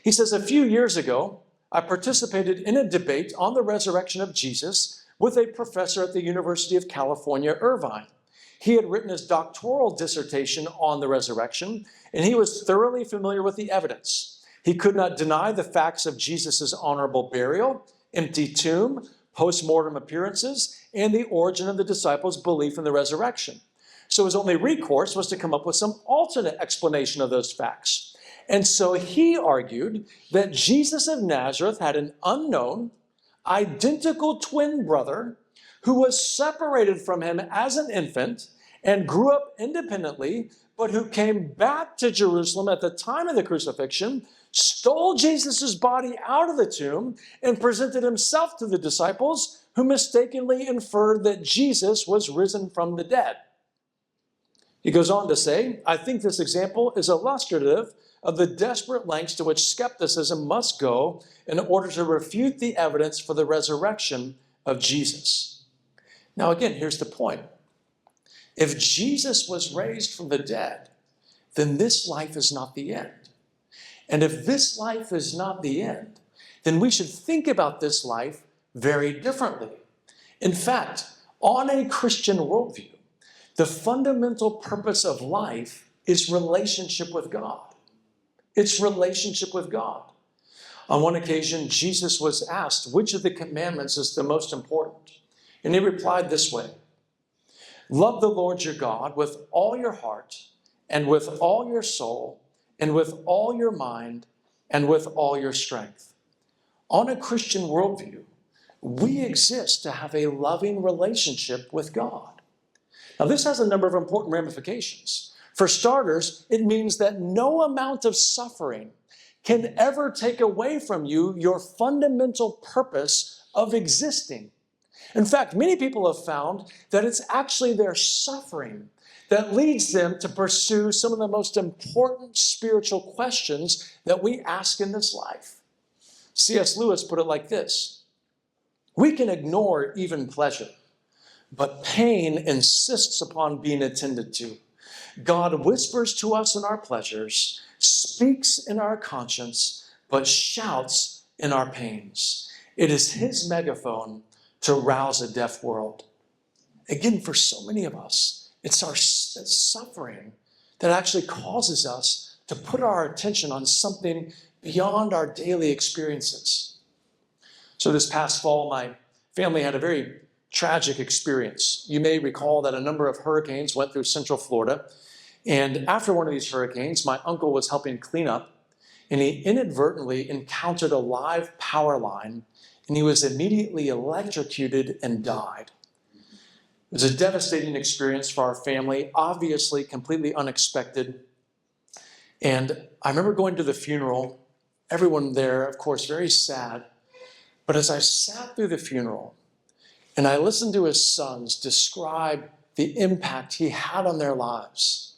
He says, a few years ago, I participated in a debate on the resurrection of Jesus with a professor at the University of California, Irvine. He had written his doctoral dissertation on the resurrection, and he was thoroughly familiar with the evidence. He could not deny the facts of Jesus' honorable burial, empty tomb, post-mortem appearances, and the origin of the disciples' belief in the resurrection. So his only recourse was to come up with some alternate explanation of those facts. And so he argued that Jesus of Nazareth had an unknown, identical twin brother who was separated from him as an infant and grew up independently, but who came back to Jerusalem at the time of the crucifixion, stole Jesus' body out of the tomb, and presented himself to the disciples, who mistakenly inferred that Jesus was risen from the dead. He goes on to say, I think this example is illustrative of the desperate lengths to which skepticism must go in order to refute the evidence for the resurrection of Jesus. Now again, here's the point. If Jesus was raised from the dead, then this life is not the end. And if this life is not the end, then we should think about this life very differently. In fact, on a Christian worldview, the fundamental purpose of life is relationship with God. It's relationship with God. On one occasion, Jesus was asked which of the commandments is the most important. And he replied this way, love the Lord your God with all your heart and with all your soul and with all your mind and with all your strength. On a Christian worldview, we exist to have a loving relationship with God. Now, this has a number of important ramifications. For starters, it means that no amount of suffering can ever take away from you your fundamental purpose of existing. In fact, many people have found that it's actually their suffering that leads them to pursue some of the most important spiritual questions that we ask in this life. C.S. Lewis put it like this, we can ignore even pleasure, but pain insists upon being attended to. God whispers to us in our pleasures, speaks in our conscience, but shouts in our pains. It is his megaphone to rouse a deaf world. Again, for so many of us, it's our suffering that actually causes us to put our attention on something beyond our daily experiences. So this past fall, my family had a very tragic experience. You may recall that a number of hurricanes went through Central Florida. And after one of these hurricanes, my uncle was helping clean up, and he inadvertently encountered a live power line, and he was immediately electrocuted and died. It was a devastating experience for our family, obviously completely unexpected. And I remember going to the funeral, everyone there, of course, very sad. But as I sat through the funeral and I listened to his sons describe the impact he had on their lives,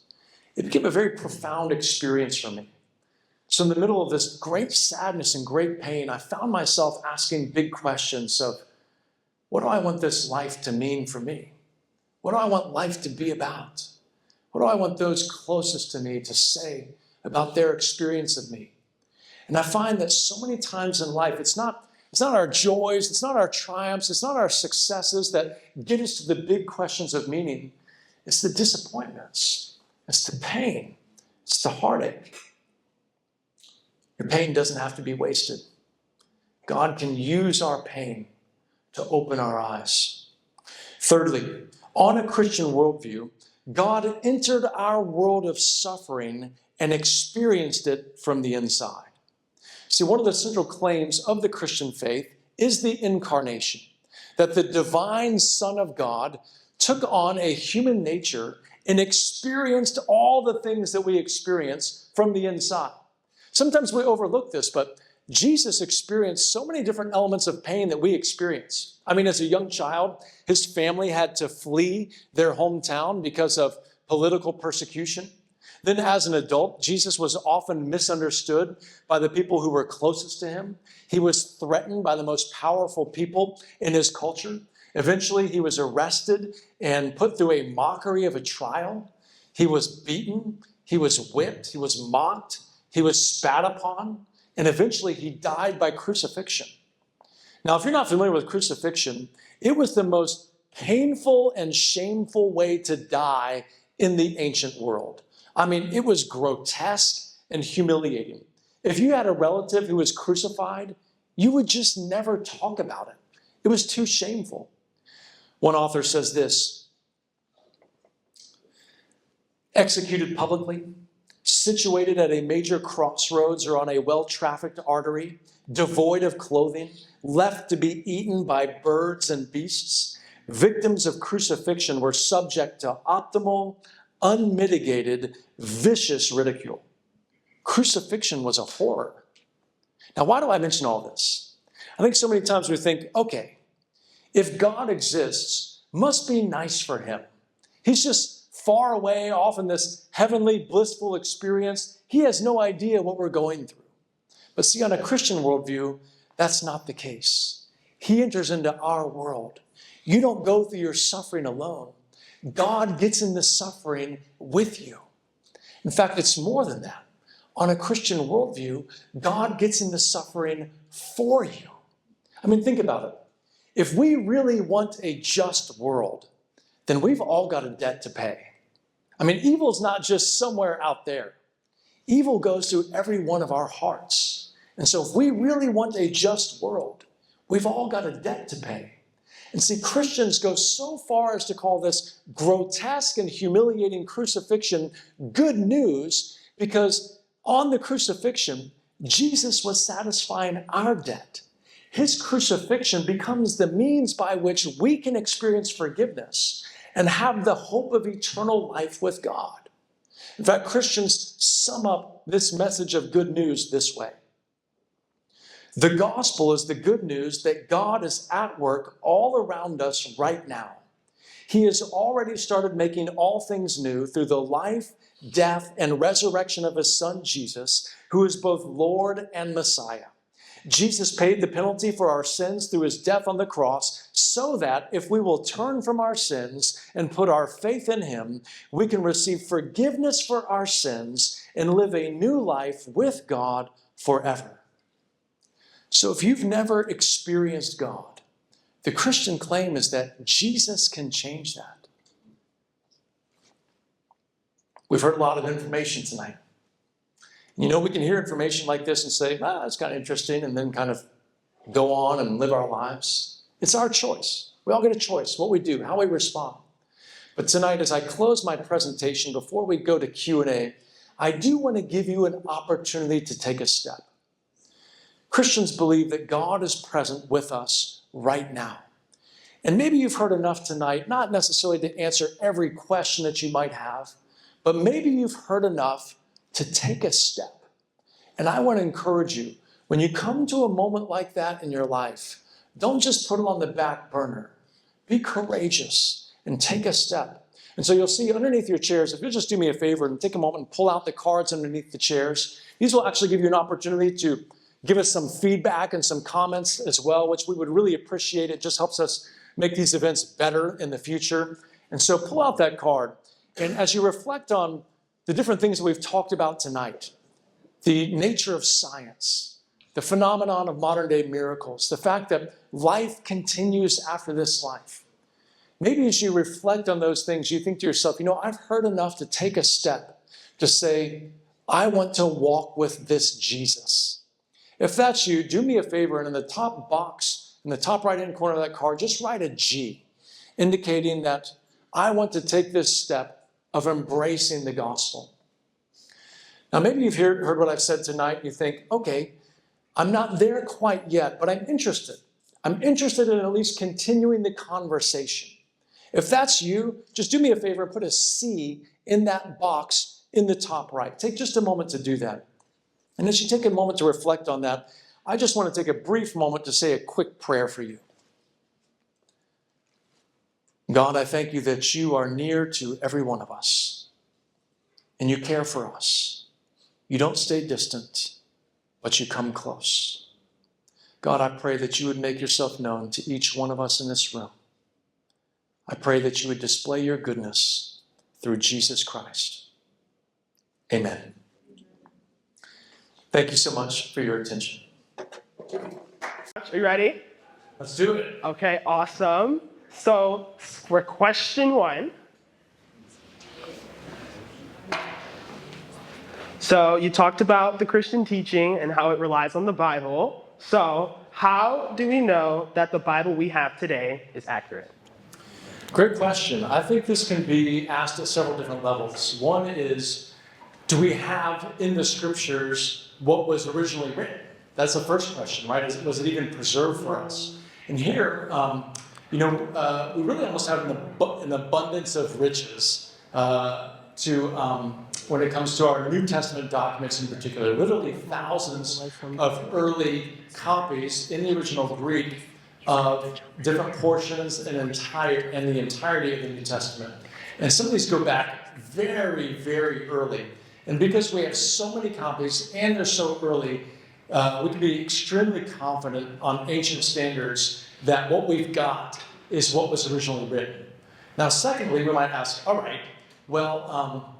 it became a very profound experience for me. So in the middle of this great sadness and great pain, I found myself asking big questions of, what do I want this life to mean for me? What do I want life to be about? What do I want those closest to me to say about their experience of me? And I find that so many times in life, it's not our joys, it's not our triumphs, it's not our successes that get us to the big questions of meaning. It's the disappointments, it's the pain, it's the heartache. Your pain doesn't have to be wasted. God can use our pain to open our eyes. Thirdly, on a Christian worldview, God entered our world of suffering and experienced it from the inside. See, one of the central claims of the Christian faith is the incarnation, that the divine Son of God took on a human nature and experienced all the things that we experience from the inside. Sometimes we overlook this, but Jesus experienced so many different elements of pain that we experience. I mean, as a young child, his family had to flee their hometown because of political persecution. Then as an adult, Jesus was often misunderstood by the people who were closest to him. He was threatened by the most powerful people in his culture. Eventually, he was arrested and put through a mockery of a trial. He was beaten, he was whipped, he was mocked, he was spat upon, and eventually he died by crucifixion. Now, if you're not familiar with crucifixion, it was the most painful and shameful way to die in the ancient world. I mean, it was grotesque and humiliating. If you had a relative who was crucified, you would just never talk about it. It was too shameful. One author says this: executed publicly, situated at a major crossroads or on a well-trafficked artery, devoid of clothing, left to be eaten by birds and beasts, victims of crucifixion were subject to optimal, unmitigated, vicious ridicule. Crucifixion was a horror. Now, why do I mention all this? I think so many times we think, okay, if God exists, must be nice for him. He's just far away off in this heavenly, blissful experience. He has no idea what we're going through. But see, on a Christian worldview, that's not the case. He enters into our world. You don't go through your suffering alone. God gets in the suffering with you. In fact, it's more than that. On a Christian worldview, God gets in the suffering for you. I mean, think about it. If we really want a just world, then we've all got a debt to pay. I mean, evil's not just somewhere out there. Evil goes through every one of our hearts. And so if we really want a just world, we've all got a debt to pay. And see, Christians go so far as to call this grotesque and humiliating crucifixion good news, because on the crucifixion, Jesus was satisfying our debt. His crucifixion becomes the means by which we can experience forgiveness and have the hope of eternal life with God. In fact, Christians sum up this message of good news this way: the gospel is the good news that God is at work all around us right now. He has already started making all things new through the life, death, and resurrection of his Son, Jesus, who is both Lord and Messiah. Jesus paid the penalty for our sins through his death on the cross, so that if we will turn from our sins and put our faith in him, we can receive forgiveness for our sins and live a new life with God forever. So if you've never experienced God, the Christian claim is that Jesus can change that. We've heard a lot of information tonight. You know, we can hear information like this and say, that's kind of interesting, and then kind of go on and live our lives. It's our choice. We all get a choice, what we do, how we respond. But tonight, as I close my presentation, before we go to Q&A, I do want to give you an opportunity to take a step. Christians believe that God is present with us right now. And maybe you've heard enough tonight, not necessarily to answer every question that you might have, but maybe you've heard enough to take a step. And I want to encourage you, When you come to a moment like that in your life, don't just put it on the back burner. Be courageous and take a step. And so you'll see underneath your chairs, if you'll just do me a favor and take a moment and pull out the cards underneath the chairs, these will actually give you an opportunity to give us some feedback and some comments as well, which we would really appreciate. It just helps us make these events better in the future. And so pull out that card. And as you reflect on the different things that we've talked about tonight, the nature of science, the phenomenon of modern day miracles, the fact that life continues after this life. Maybe as you reflect on those things, you think to yourself, I've heard enough to take a step to say, I want to walk with this Jesus. If that's you, do me a favor, and in the top box, in the top right-hand corner of that card, just write a G, indicating that I want to take this step of embracing the gospel. Now, maybe you've heard what I've said tonight, and you think, okay, I'm not there quite yet, but I'm interested. I'm interested in at least continuing the conversation. If that's you, just do me a favor and put a C in that box in the top right. Take just a moment to do that. And as you take a moment to reflect on that, I just want to take a brief moment to say a quick prayer for you. God, I thank you that you are near to every one of us, and you care for us. You don't stay distant, but you come close. God, I pray that you would make yourself known to each one of us in this room. I pray that you would display your goodness through Jesus Christ. Amen. Thank you so much for your attention. Are you ready? Let's do it. Okay, awesome. So for question 1. So you talked about the Christian teaching and how it relies on the Bible. So how do we know that the Bible we have today is accurate? Great question. I think this can be asked at several different levels. One is, do we have in the scriptures what was originally written? That's the first question, right? Was it even preserved for us? And here, we really almost have an abundance of riches when it comes to our New Testament documents in particular. Literally thousands of early copies in the original Greek of different portions and the entirety of the New Testament. And some of these go back very, very early. And because we have so many copies and they're so early, we can be extremely confident on ancient standards that what we've got is what was originally written. Now, secondly, we might ask, all right, well,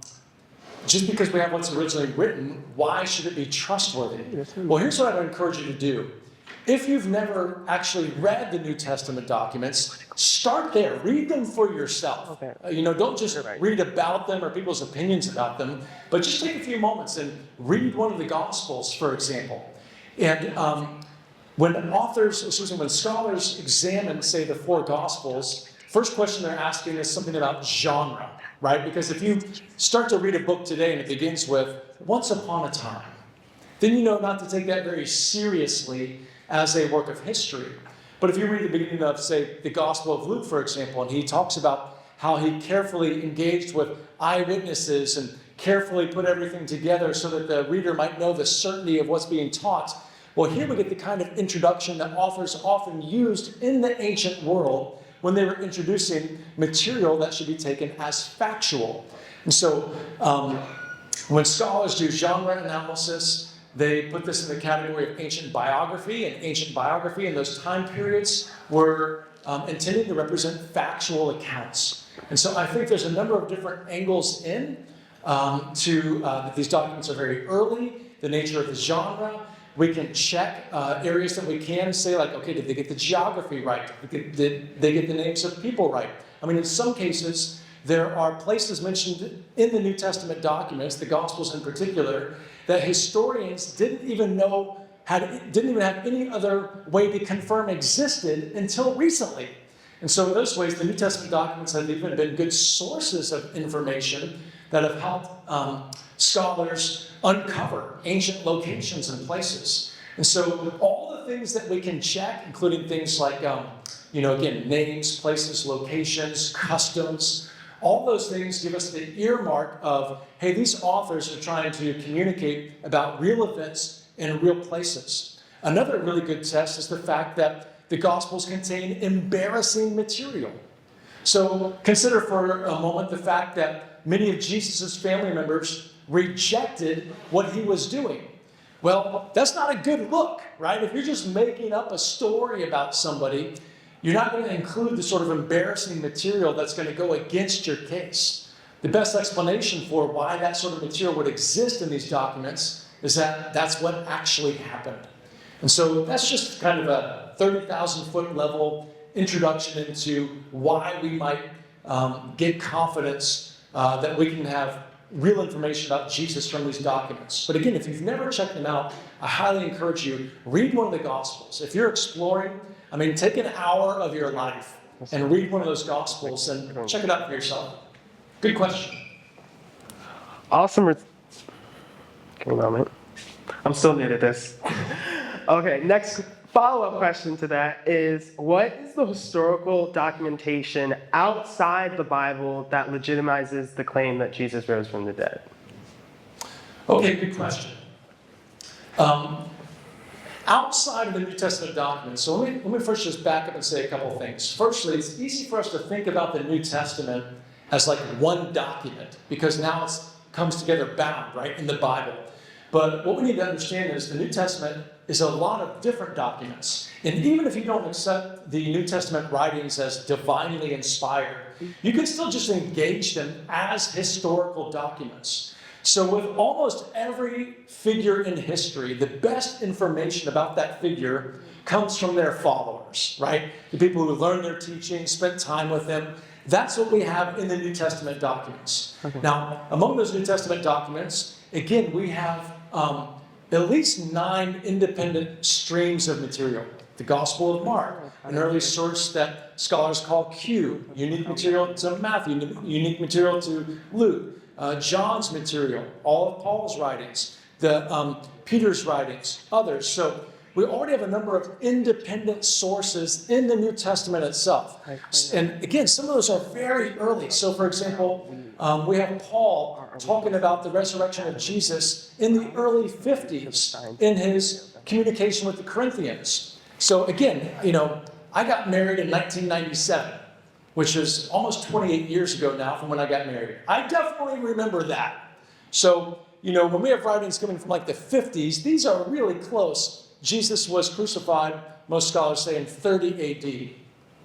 just because we have what's originally written, why should it be trustworthy? Well, here's what I'd encourage you to do. If you've never actually read the New Testament documents, start there. Read them for yourself. Okay. Don't just read about them or people's opinions about them, but just take a few moments and read one of the Gospels, for example. And when scholars examine, say, the 4 Gospels, first question they're asking is something about genre, right? Because if you start to read a book today and it begins with, once upon a time, then you know not to take that very seriously as a work of history. But if you read the beginning of, say, the Gospel of Luke, for example, and he talks about how he carefully engaged with eyewitnesses and carefully put everything together so that the reader might know the certainty of what's being taught. Well, here we get the kind of introduction that authors often used in the ancient world when they were introducing material that should be taken as factual. And so when scholars do genre analysis, they put this in the category of ancient biography, and ancient biography in those time periods were intended to represent factual accounts. And so I think there's a number of different angles that these documents are very early, the nature of the genre. We can check areas that we can say, like, okay, did they get the geography right? Did they get the names of people right? I mean, in some cases, there are places mentioned in the New Testament documents, the Gospels in particular, that historians didn't even have any other way to confirm existed until recently. And so in those ways, the New Testament documents have even been good sources of information that have helped scholars uncover ancient locations and places. And so all the things that we can check, including things like, again, names, places, locations, customs, all those things give us the earmark of, hey, these authors are trying to communicate about real events in real places. Another really good test is the fact that the Gospels contain embarrassing material. So consider for a moment the fact that many of Jesus' family members rejected what he was doing. Well, that's not a good look, right? If you're just making up a story about somebody, you're not going to include the sort of embarrassing material that's going to go against your case. The best explanation for why that sort of material would exist in these documents is that that's what actually happened. And so that's just kind of a 30,000-foot level introduction into why we might get confidence that we can have real information about Jesus from these documents. But again, if you've never checked them out, I highly encourage you, read one of the Gospels. If you're exploring, take an hour of your life and read one of those Gospels and check it out for yourself. Good question. Awesome. Give me a moment. I'm still new to this. Okay, next follow-up question to that is, what is the historical documentation outside the Bible that legitimizes the claim that Jesus rose from the dead? Okay, good question. Outside of the New Testament documents, so let me first just back up and say a couple things. Firstly, it's easy for us to think about the New Testament as like one document, because now it comes together bound, right, in the Bible. But what we need to understand is the New Testament is a lot of different documents. And even if you don't accept the New Testament writings as divinely inspired, you can still just engage them as historical documents. So with almost every figure in history, the best information about that figure comes from their followers, right? The people who learned their teaching, spent time with them. That's what we have in the New Testament documents. Okay. Now, among those New Testament documents, again, we have at least 9 independent streams of material. The Gospel of Mark, an early source that scholars call Q, unique material to Matthew, unique material to Luke. John's material, all of Paul's writings, Peter's writings, others. So we already have a number of independent sources in the New Testament itself. And again, some of those are very early. So for example, we have Paul talking about the resurrection of Jesus in the early 50s in his communication with the Corinthians. So again, I got married in 1997. Which is almost 28 years ago now from when I got married. I definitely remember that. So, when we have writings coming from like the 50s, these are really close. Jesus was crucified, most scholars say, in 30 AD.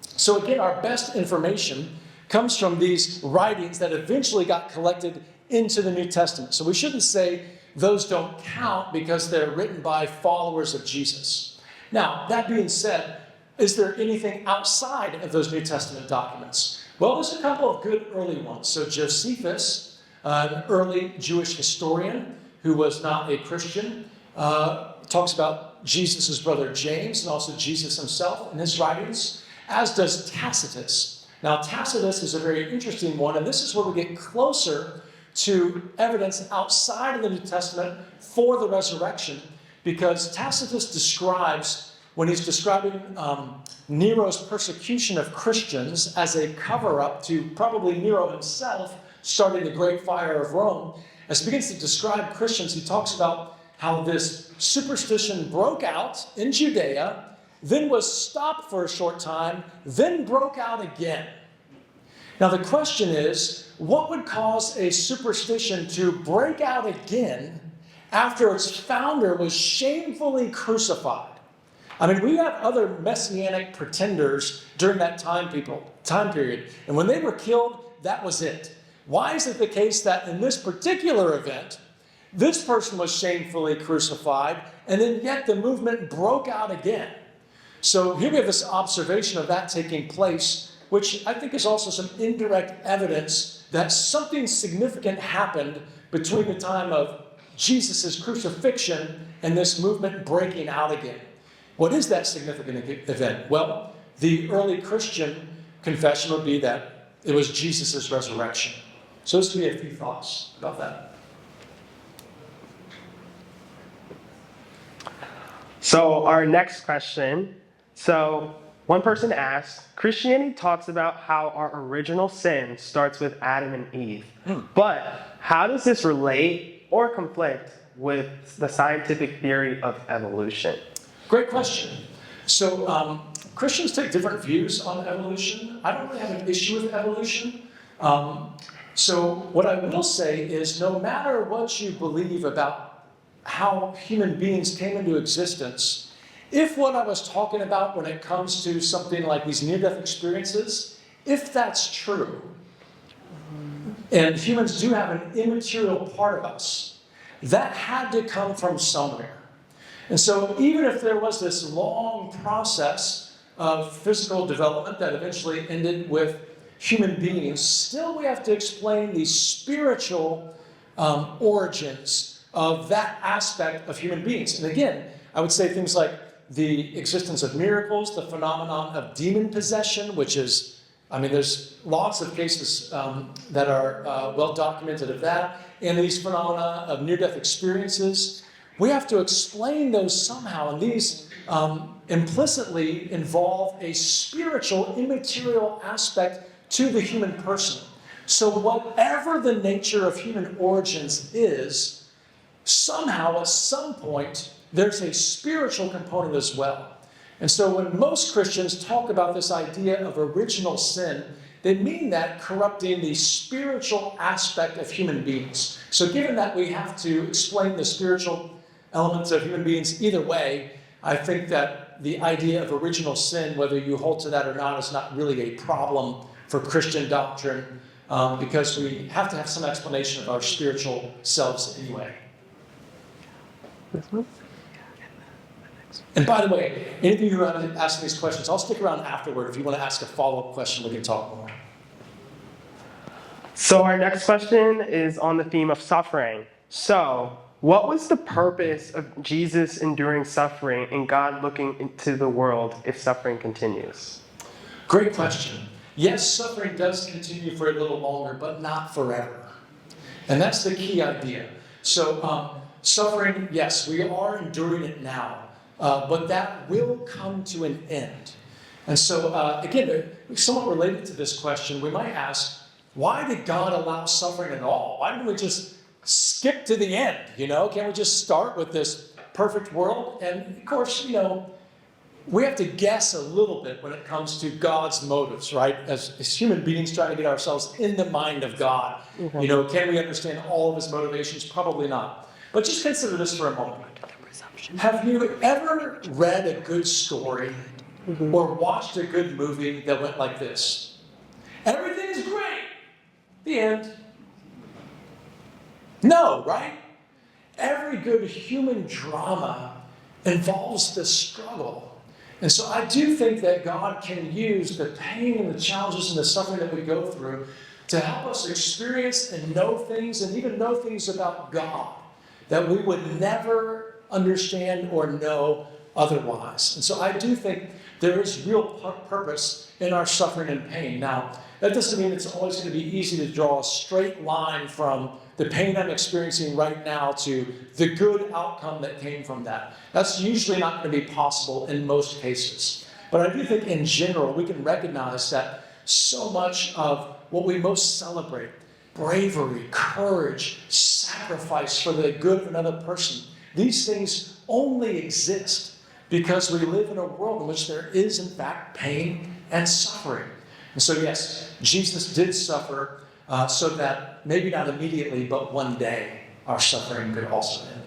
So again, our best information comes from these writings that eventually got collected into the New Testament. So we shouldn't say those don't count because they're written by followers of Jesus. Now, that being said, is there anything outside of those New Testament documents? Well, there's a couple of good early ones. So Josephus, an early Jewish historian who was not a Christian, talks about Jesus' brother James and also Jesus himself in his writings, as does Tacitus. Now, Tacitus is a very interesting one, and this is where we get closer to evidence outside of the New Testament for the resurrection, because Tacitus describes, when he's describing Nero's persecution of Christians as a cover-up to probably Nero himself starting the Great Fire of Rome, as he begins to describe Christians, he talks about how this superstition broke out in Judea, then was stopped for a short time, then broke out again. Now the question is, what would cause a superstition to break out again after its founder was shamefully crucified? We have other messianic pretenders during that time period. And when they were killed, that was it. Why is it the case that in this particular event, this person was shamefully crucified, and then yet the movement broke out again? So here we have this observation of that taking place, which I think is also some indirect evidence that something significant happened between the time of Jesus' crucifixion and this movement breaking out again. What is that significant event? Well, the early Christian confession would be that it was Jesus' resurrection. So this would be a few thoughts about that. So our next question. So one person asked, Christianity talks about how our original sin starts with Adam and Eve. But how does this relate or conflict with the scientific theory of evolution? Great question. So Christians take different views on evolution. I don't really have an issue with evolution. So what I will say is no matter what you believe about how human beings came into existence, if what I was talking about when it comes to something like these near-death experiences, if that's true, and humans do have an immaterial part of us, that had to come from somewhere. And so even if there was this long process of physical development that eventually ended with human beings, still we have to explain the spiritual origins of that aspect of human beings. And again, I would say things like the existence of miracles, the phenomenon of demon possession, which is, there's lots of cases that are well documented of that, and these phenomena of near-death experiences. We have to explain those somehow, and these implicitly involve a spiritual, immaterial aspect to the human person. So whatever the nature of human origins is, somehow at some point, there's a spiritual component as well. And so when most Christians talk about this idea of original sin, they mean that corrupting the spiritual aspect of human beings. So given that we have to explain the spiritual elements of human beings either way, I think that the idea of original sin, whether you hold to that or not, is not really a problem for Christian doctrine because we have to have some explanation of our spiritual selves anyway. And by the way, any of you who are asking these questions, I'll stick around afterward. If you want to ask a follow-up question, we can talk more. So our next question is on the theme of suffering. So, what was the purpose of Jesus enduring suffering and God looking into the world if suffering continues? Great question. Yes, suffering does continue for a little longer, but not forever. And that's the key idea. So suffering, yes, we are enduring it now, but that will come to an end. And so, again, somewhat related to this question, we might ask, why did God allow suffering at all? Why didn't we just skip to the end, Can't we just start with this perfect world? And of course, we have to guess a little bit when it comes to God's motives, right? As human beings trying to get ourselves in the mind of God. Mm-hmm. Can we understand all of his motivations? Probably not. But just consider this for a moment. Have you ever read a good story or watched a good movie that went like this? Everything is great. The end. No, right? Every good human drama involves the struggle. And so I do think that God can use the pain and the challenges and the suffering that we go through to help us experience and know things, and even know things about God that we would never understand or know otherwise. And so I do think there is real purpose in our suffering and pain. Now, that doesn't mean it's always going to be easy to draw a straight line from the pain I'm experiencing right now to the good outcome that came from that. That's usually not going to be possible in most cases. But I do think in general, we can recognize that so much of what we most celebrate, bravery, courage, sacrifice for the good of another person, these things only exist because we live in a world in which there is, in fact, pain and suffering. And so, yes, Jesus did suffer so that maybe not immediately, but one day our suffering could also end.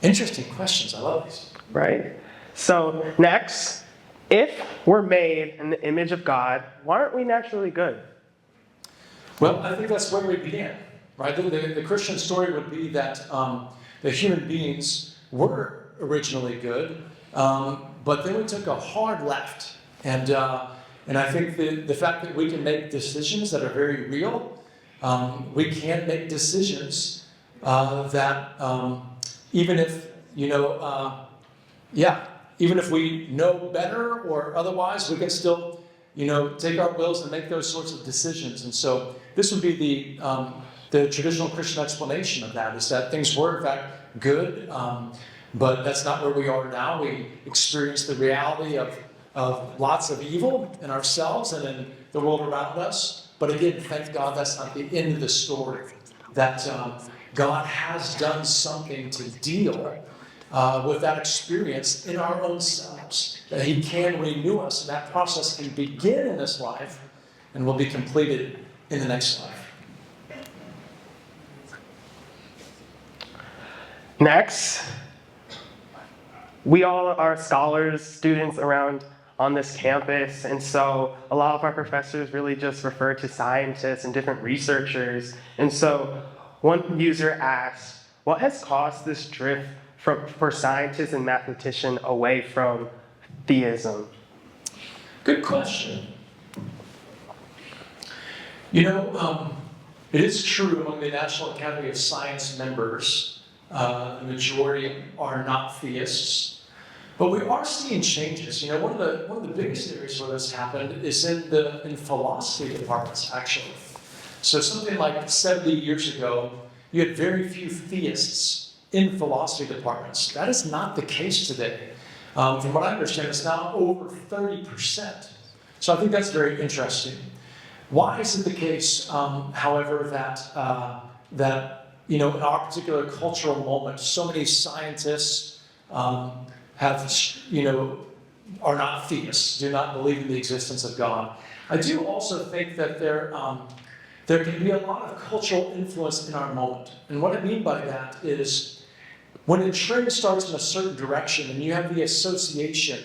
Interesting questions. I love these. Right. So next, if we're made in the image of God, why aren't we naturally good? Well, I think that's where we began, right? The Christian story would be that the human beings were originally good, but then we took a hard left. And I think the fact that we can make decisions that are very real, we can make decisions that even if, even if we know better or otherwise, we can still, take our wills and make those sorts of decisions. And so this would be the traditional Christian explanation of that, is that things were in fact good, but that's not where we are now. We experience the reality of lots of evil in ourselves and in the world around us. But again, thank God that's not the end of the story. That God has done something to deal with that experience in our own selves, that He can renew us, and that process can begin in this life and will be completed in the next life. Next, we all are scholars, students around on this campus, and so a lot of our professors really just refer to scientists and different researchers. And so one user asked, what has caused this drift for scientists and mathematicians away from theism? Good question. You know, it is true among the National Academy of Science members, the majority are not theists. But we are seeing changes. You know, one of the biggest areas where this happened is in philosophy departments, actually. So something like 70 years ago, you had very few theists in philosophy departments. That is not the case today. From what I understand, it's now over 30%. So I think that's very interesting. Why is it the case, however, that you know, in our particular cultural moment, so many scientists are not theists, do not believe in the existence of God? I do also think that there can be a lot of cultural influence in our moment. And what I mean by that is when a trend starts in a certain direction and you have the association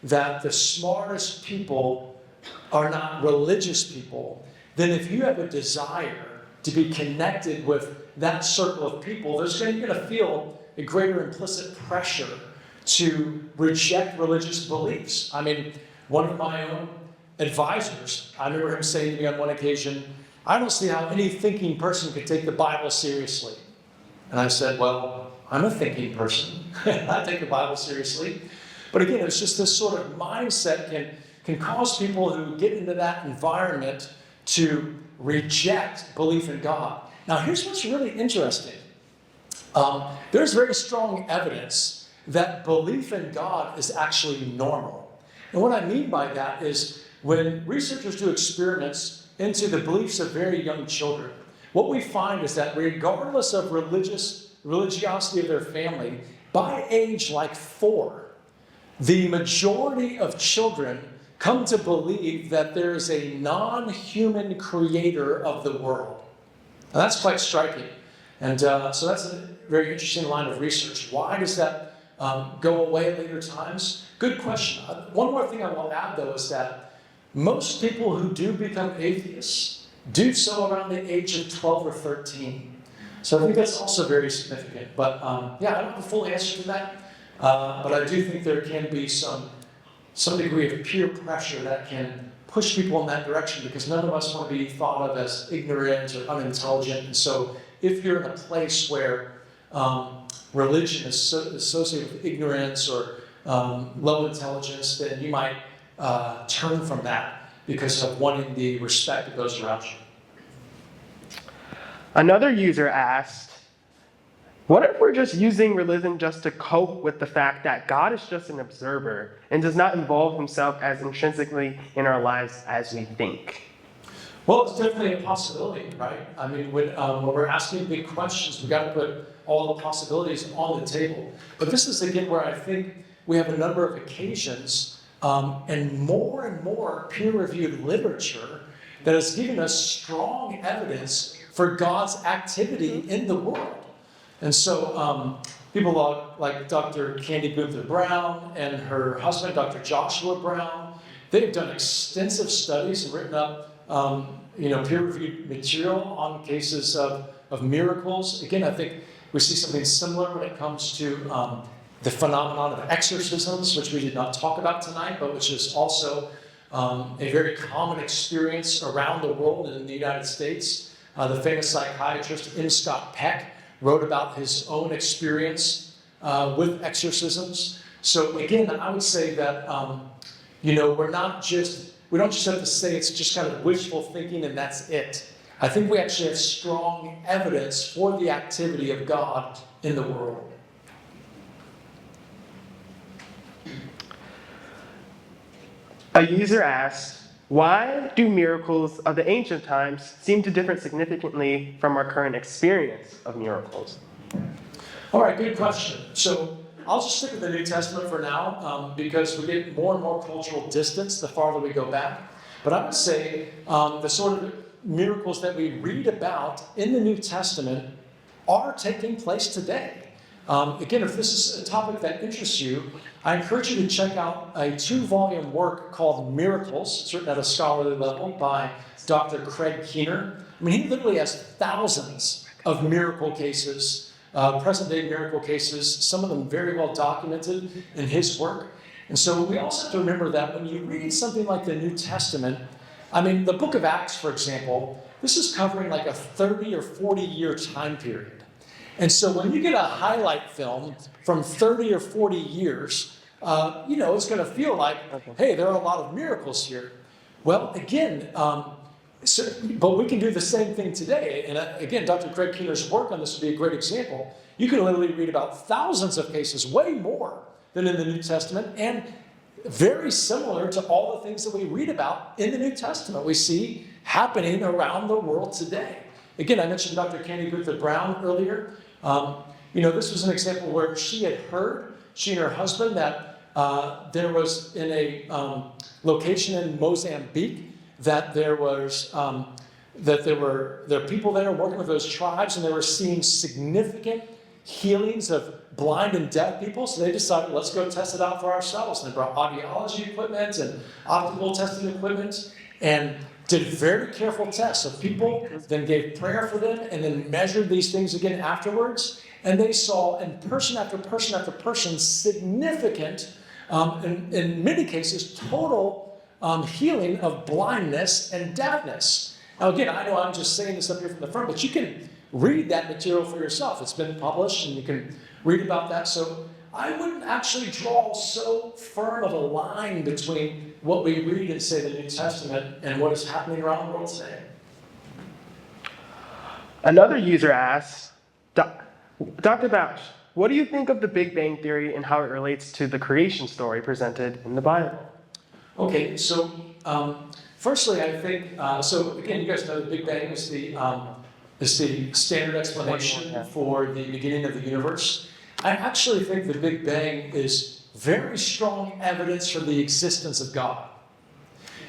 that the smartest people are not religious people, then if you have a desire to be connected with that circle of people, you're going to feel a greater implicit pressure to reject religious beliefs. I mean, one of my own advisors, I remember him saying to me on one occasion, I don't see how any thinking person could take the Bible seriously. And I said, well, I'm a thinking person. I take the Bible seriously. But again, it's just this sort of mindset can cause people who get into that environment to reject belief in God. Now, here's what's really interesting. There's very strong evidence that belief in God is actually normal. And what I mean by that is when researchers do experiments into the beliefs of very young children, what we find is that regardless of religiosity of their family, by age like 4, the majority of children come to believe that there is a non-human creator of the world. Now, that's quite striking. And so that's a very interesting line of research. Why does that go away at later times? Good question. One more thing I will add, though, is that most people who do become atheists do so around the age of 12 or 13. So I think that's also very significant. But yeah, I don't have a full answer to that. But I do think there can be some degree of peer pressure that can push people in that direction, because none of us want to be thought of as ignorant or unintelligent. And so if you're in a place where religion is associated with ignorance or low intelligence, then you might turn from that because of wanting the respect of those around you. Another user asked, what if we're just using religion just to cope with the fact that God is just an observer and does not involve himself as intrinsically in our lives as we think? Well, it's definitely a possibility, right? I mean, when we're asking big questions, we've got to put all the possibilities on the table. But this is, again, where I think we have a number of occasions and more peer-reviewed literature that has given us strong evidence for God's activity in the world. And so people like Dr. Candy Gunther Brown and her husband, Dr. Joshua Brown, they've done extensive studies and written up peer-reviewed material on cases of miracles. Again, I think we see something similar when it comes to the phenomenon of exorcisms, which we did not talk about tonight, but which is also a very common experience around the world and in the United States. The famous psychiatrist M. Scott Peck wrote about his own experience with exorcisms. So again, I would say that we don't just have to say it's just kind of wishful thinking and that's it. I think we actually have strong evidence for the activity of God in the world. A user asked, Why do miracles of the ancient times seem to differ significantly from our current experience of miracles? All right, good question. So I'll just stick with the New Testament for now because we get more and more cultural distance the farther we go back. But I would say the sort of miracles that we read about in the New Testament are taking place today. Again, if this is a topic that interests you, I encourage you to check out a 2-volume work called Miracles. It's written at a scholarly level by Dr. Craig Keener. I mean, he literally has thousands of miracle cases, present-day miracle cases, some of them very well documented in his work. And so we also have to remember that when you read something like the New Testament, I mean, the book of Acts, for example, this is covering like a 30 or 40-year time period. And so when you get a highlight film from 30 or 40 years, it's going to feel like, hey, there are a lot of miracles here. Well, again, but we can do the same thing today. And again, Dr. Craig Keener's work on this would be a great example. You can literally read about thousands of cases, way more than in the New Testament, and very similar to all the things that we read about in the New Testament we see happening around the world today. Again, I mentioned Dr. Candy Griffith-Brown earlier. This was an example where she had heard, she and her husband, that there was in a location in Mozambique that there were people there working with those tribes, and they were seeing significant healings of blind and deaf people. So they decided, let's go test it out for ourselves. And they brought audiology equipment and optical testing equipment and did very careful tests of people, then gave prayer for them, and then measured these things again afterwards. And they saw in person after person after person significant, in many cases, total healing of blindness and deafness. Now again, I know I'm just saying this up here from the front, but you can read that material for yourself. It's been published and you can read about that. So I wouldn't actually draw so firm of a line between what we read in, say, the New Testament and what is happening around the world today. Another user asks, Dr. Bouch, what do you think of the Big Bang Theory and how it relates to the creation story presented in the Bible? Okay, so firstly, I think, so again, you guys know the Big Bang is the standard explanation for the beginning of the universe. I actually think the Big Bang is very strong evidence for the existence of God.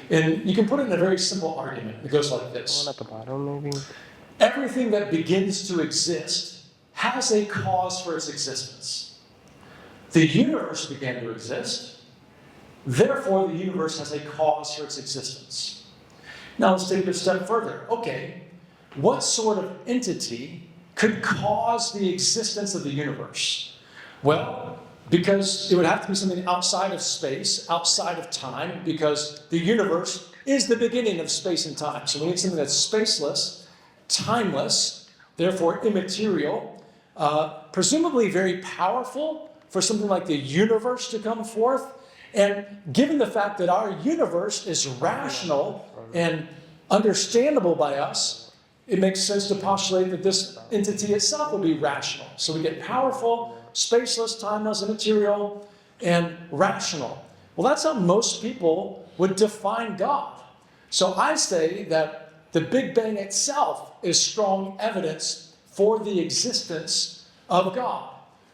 And you can put it in a very simple argument. It goes like this. One at the bottom, maybe. Everything that begins to exist has a cause for its existence. The universe began to exist. Therefore, the universe has a cause for its existence. Now, let's take it a step further. Okay, what sort of entity could cause the existence of the universe? Well, because it would have to be something outside of space, outside of time, because the universe is the beginning of space and time. So we need something that's spaceless, timeless, therefore immaterial, presumably very powerful for something like the universe to come forth. And given the fact that our universe is rational and understandable by us, it makes sense to postulate that this entity itself will be rational. So we get powerful, spaceless, timeless, immaterial, and rational. Well, that's how most people would define God. So I say that the Big Bang itself is strong evidence for the existence of God.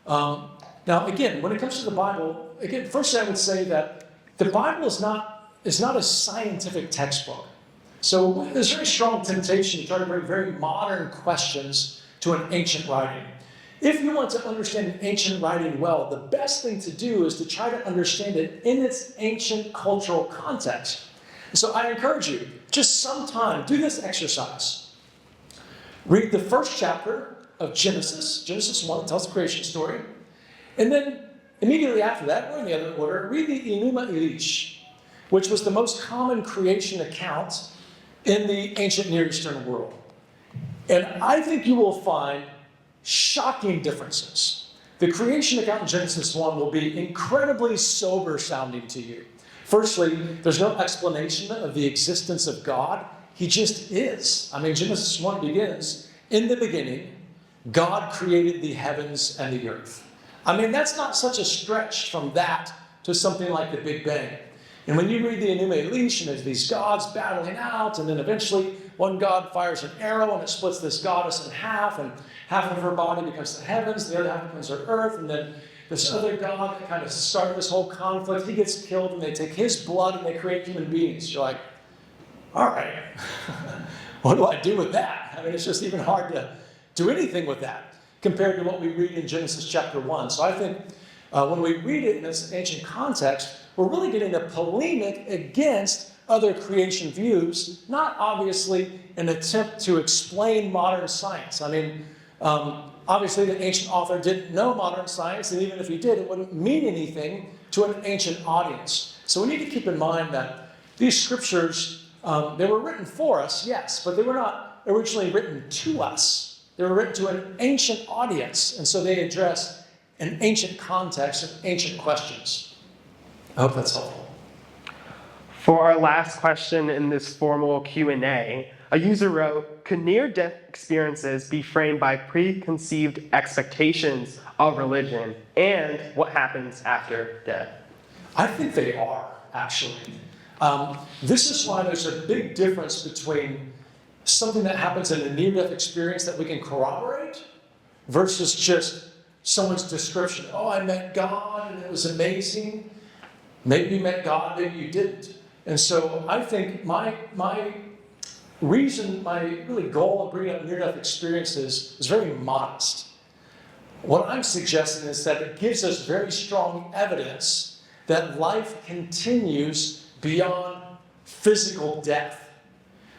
Now, again, when it comes to the Bible, first I would say that the Bible is not a scientific textbook. So there's very strong temptation to try to bring very modern questions to an ancient writing. If you want to understand an ancient writing well, the best thing to do is to try to understand it in its ancient cultural context. So I encourage you, just sometime, do this exercise. Read the first chapter of Genesis 1, it tells the creation story. And then immediately after that, or in the other order, read the Enuma Elish, which was the most common creation account in the ancient Near Eastern world. And I think you will find shocking differences. The creation account in Genesis 1 will be incredibly sober sounding to you. Firstly, there's no explanation of the existence of God. He just is. I mean, Genesis 1 begins, in the beginning, God created the heavens and the earth. I mean, that's not such a stretch from that to something like the Big Bang. And when you read the Enuma Elish, and there's these gods battling out, and then eventually one god fires an arrow and it splits this goddess in half, and half of her body becomes the heavens, the other half becomes her earth, and then this other god that kind of started this whole conflict, he gets killed, and they take his blood and they create human beings. You're like, all right, what do I do with that? I mean, it's just even hard to do anything with that compared to what we read in Genesis chapter 1. So I think when we read it in this ancient context, we're really getting a polemic against other creation views, not obviously an attempt to explain modern science. I mean, obviously the ancient author didn't know modern science, and even if he did, it wouldn't mean anything to an ancient audience. So we need to keep in mind that these scriptures, they were written for us, yes, but they were not originally written to us. They were written to an ancient audience, and so they address an ancient context and ancient questions. I hope that's helpful. For our last question in this formal Q&A, a user wrote, could near-death experiences be framed by preconceived expectations of religion, and what happens after death? I think they are, actually. This is why there's a big difference between something that happens in a near-death experience that we can corroborate versus just someone's description. Oh, I met God and it was amazing. Maybe you met God, maybe you didn't. And so I think my really goal of bringing up near-death experiences is very modest. What I'm suggesting is that it gives us very strong evidence that life continues beyond physical death.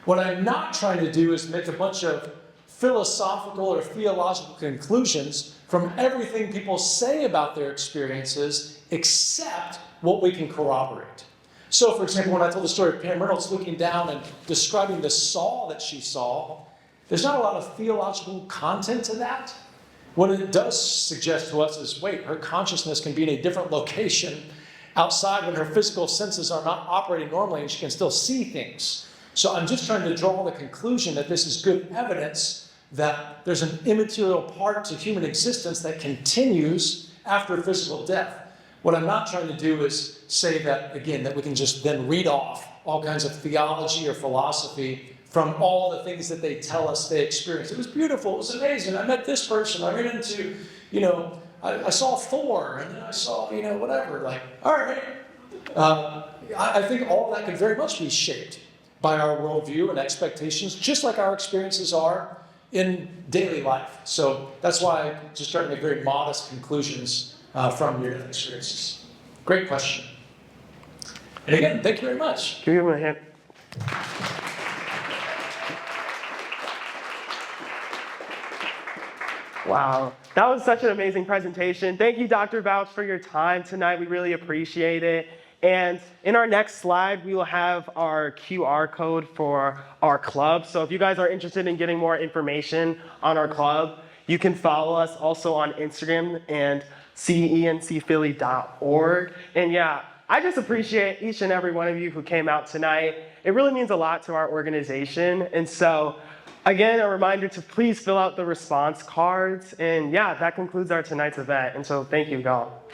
What I'm not trying to do is make a bunch of philosophical or theological conclusions from everything people say about their experiences, except what we can corroborate. So, for example, when I told the story of Pam Reynolds looking down and describing the saw that she saw, there's not a lot of theological content to that. What it does suggest to us is, wait, her consciousness can be in a different location outside when her physical senses are not operating normally and she can still see things. So I'm just trying to draw the conclusion that this is good evidence that there's an immaterial part to human existence that continues after physical death. What I'm not trying to do is say that, again, that we can just then read off all kinds of theology or philosophy from all the things that they tell us they experienced. It was beautiful, it was amazing, I met this person, I ran into, I saw Thor, and then I saw, whatever, like, all right. I think all that can very much be shaped by our worldview and expectations, just like our experiences are in daily life. So that's why I just try to make very modest conclusions from near-death experiences. Great question. And again, thank you very much. Can you give him a hand? Wow, that was such an amazing presentation. Thank you, Dr. Bouch, for your time tonight. We really appreciate it. And in our next slide, we will have our QR code for our club. So if you guys are interested in getting more information on our club, you can follow us also on Instagram and cencphilly.org. And yeah, I just appreciate each and every one of you who came out tonight. It really means a lot to our organization. And so, again, a reminder to please fill out the response cards. And yeah, that concludes our tonight's event. And so thank you, y'all.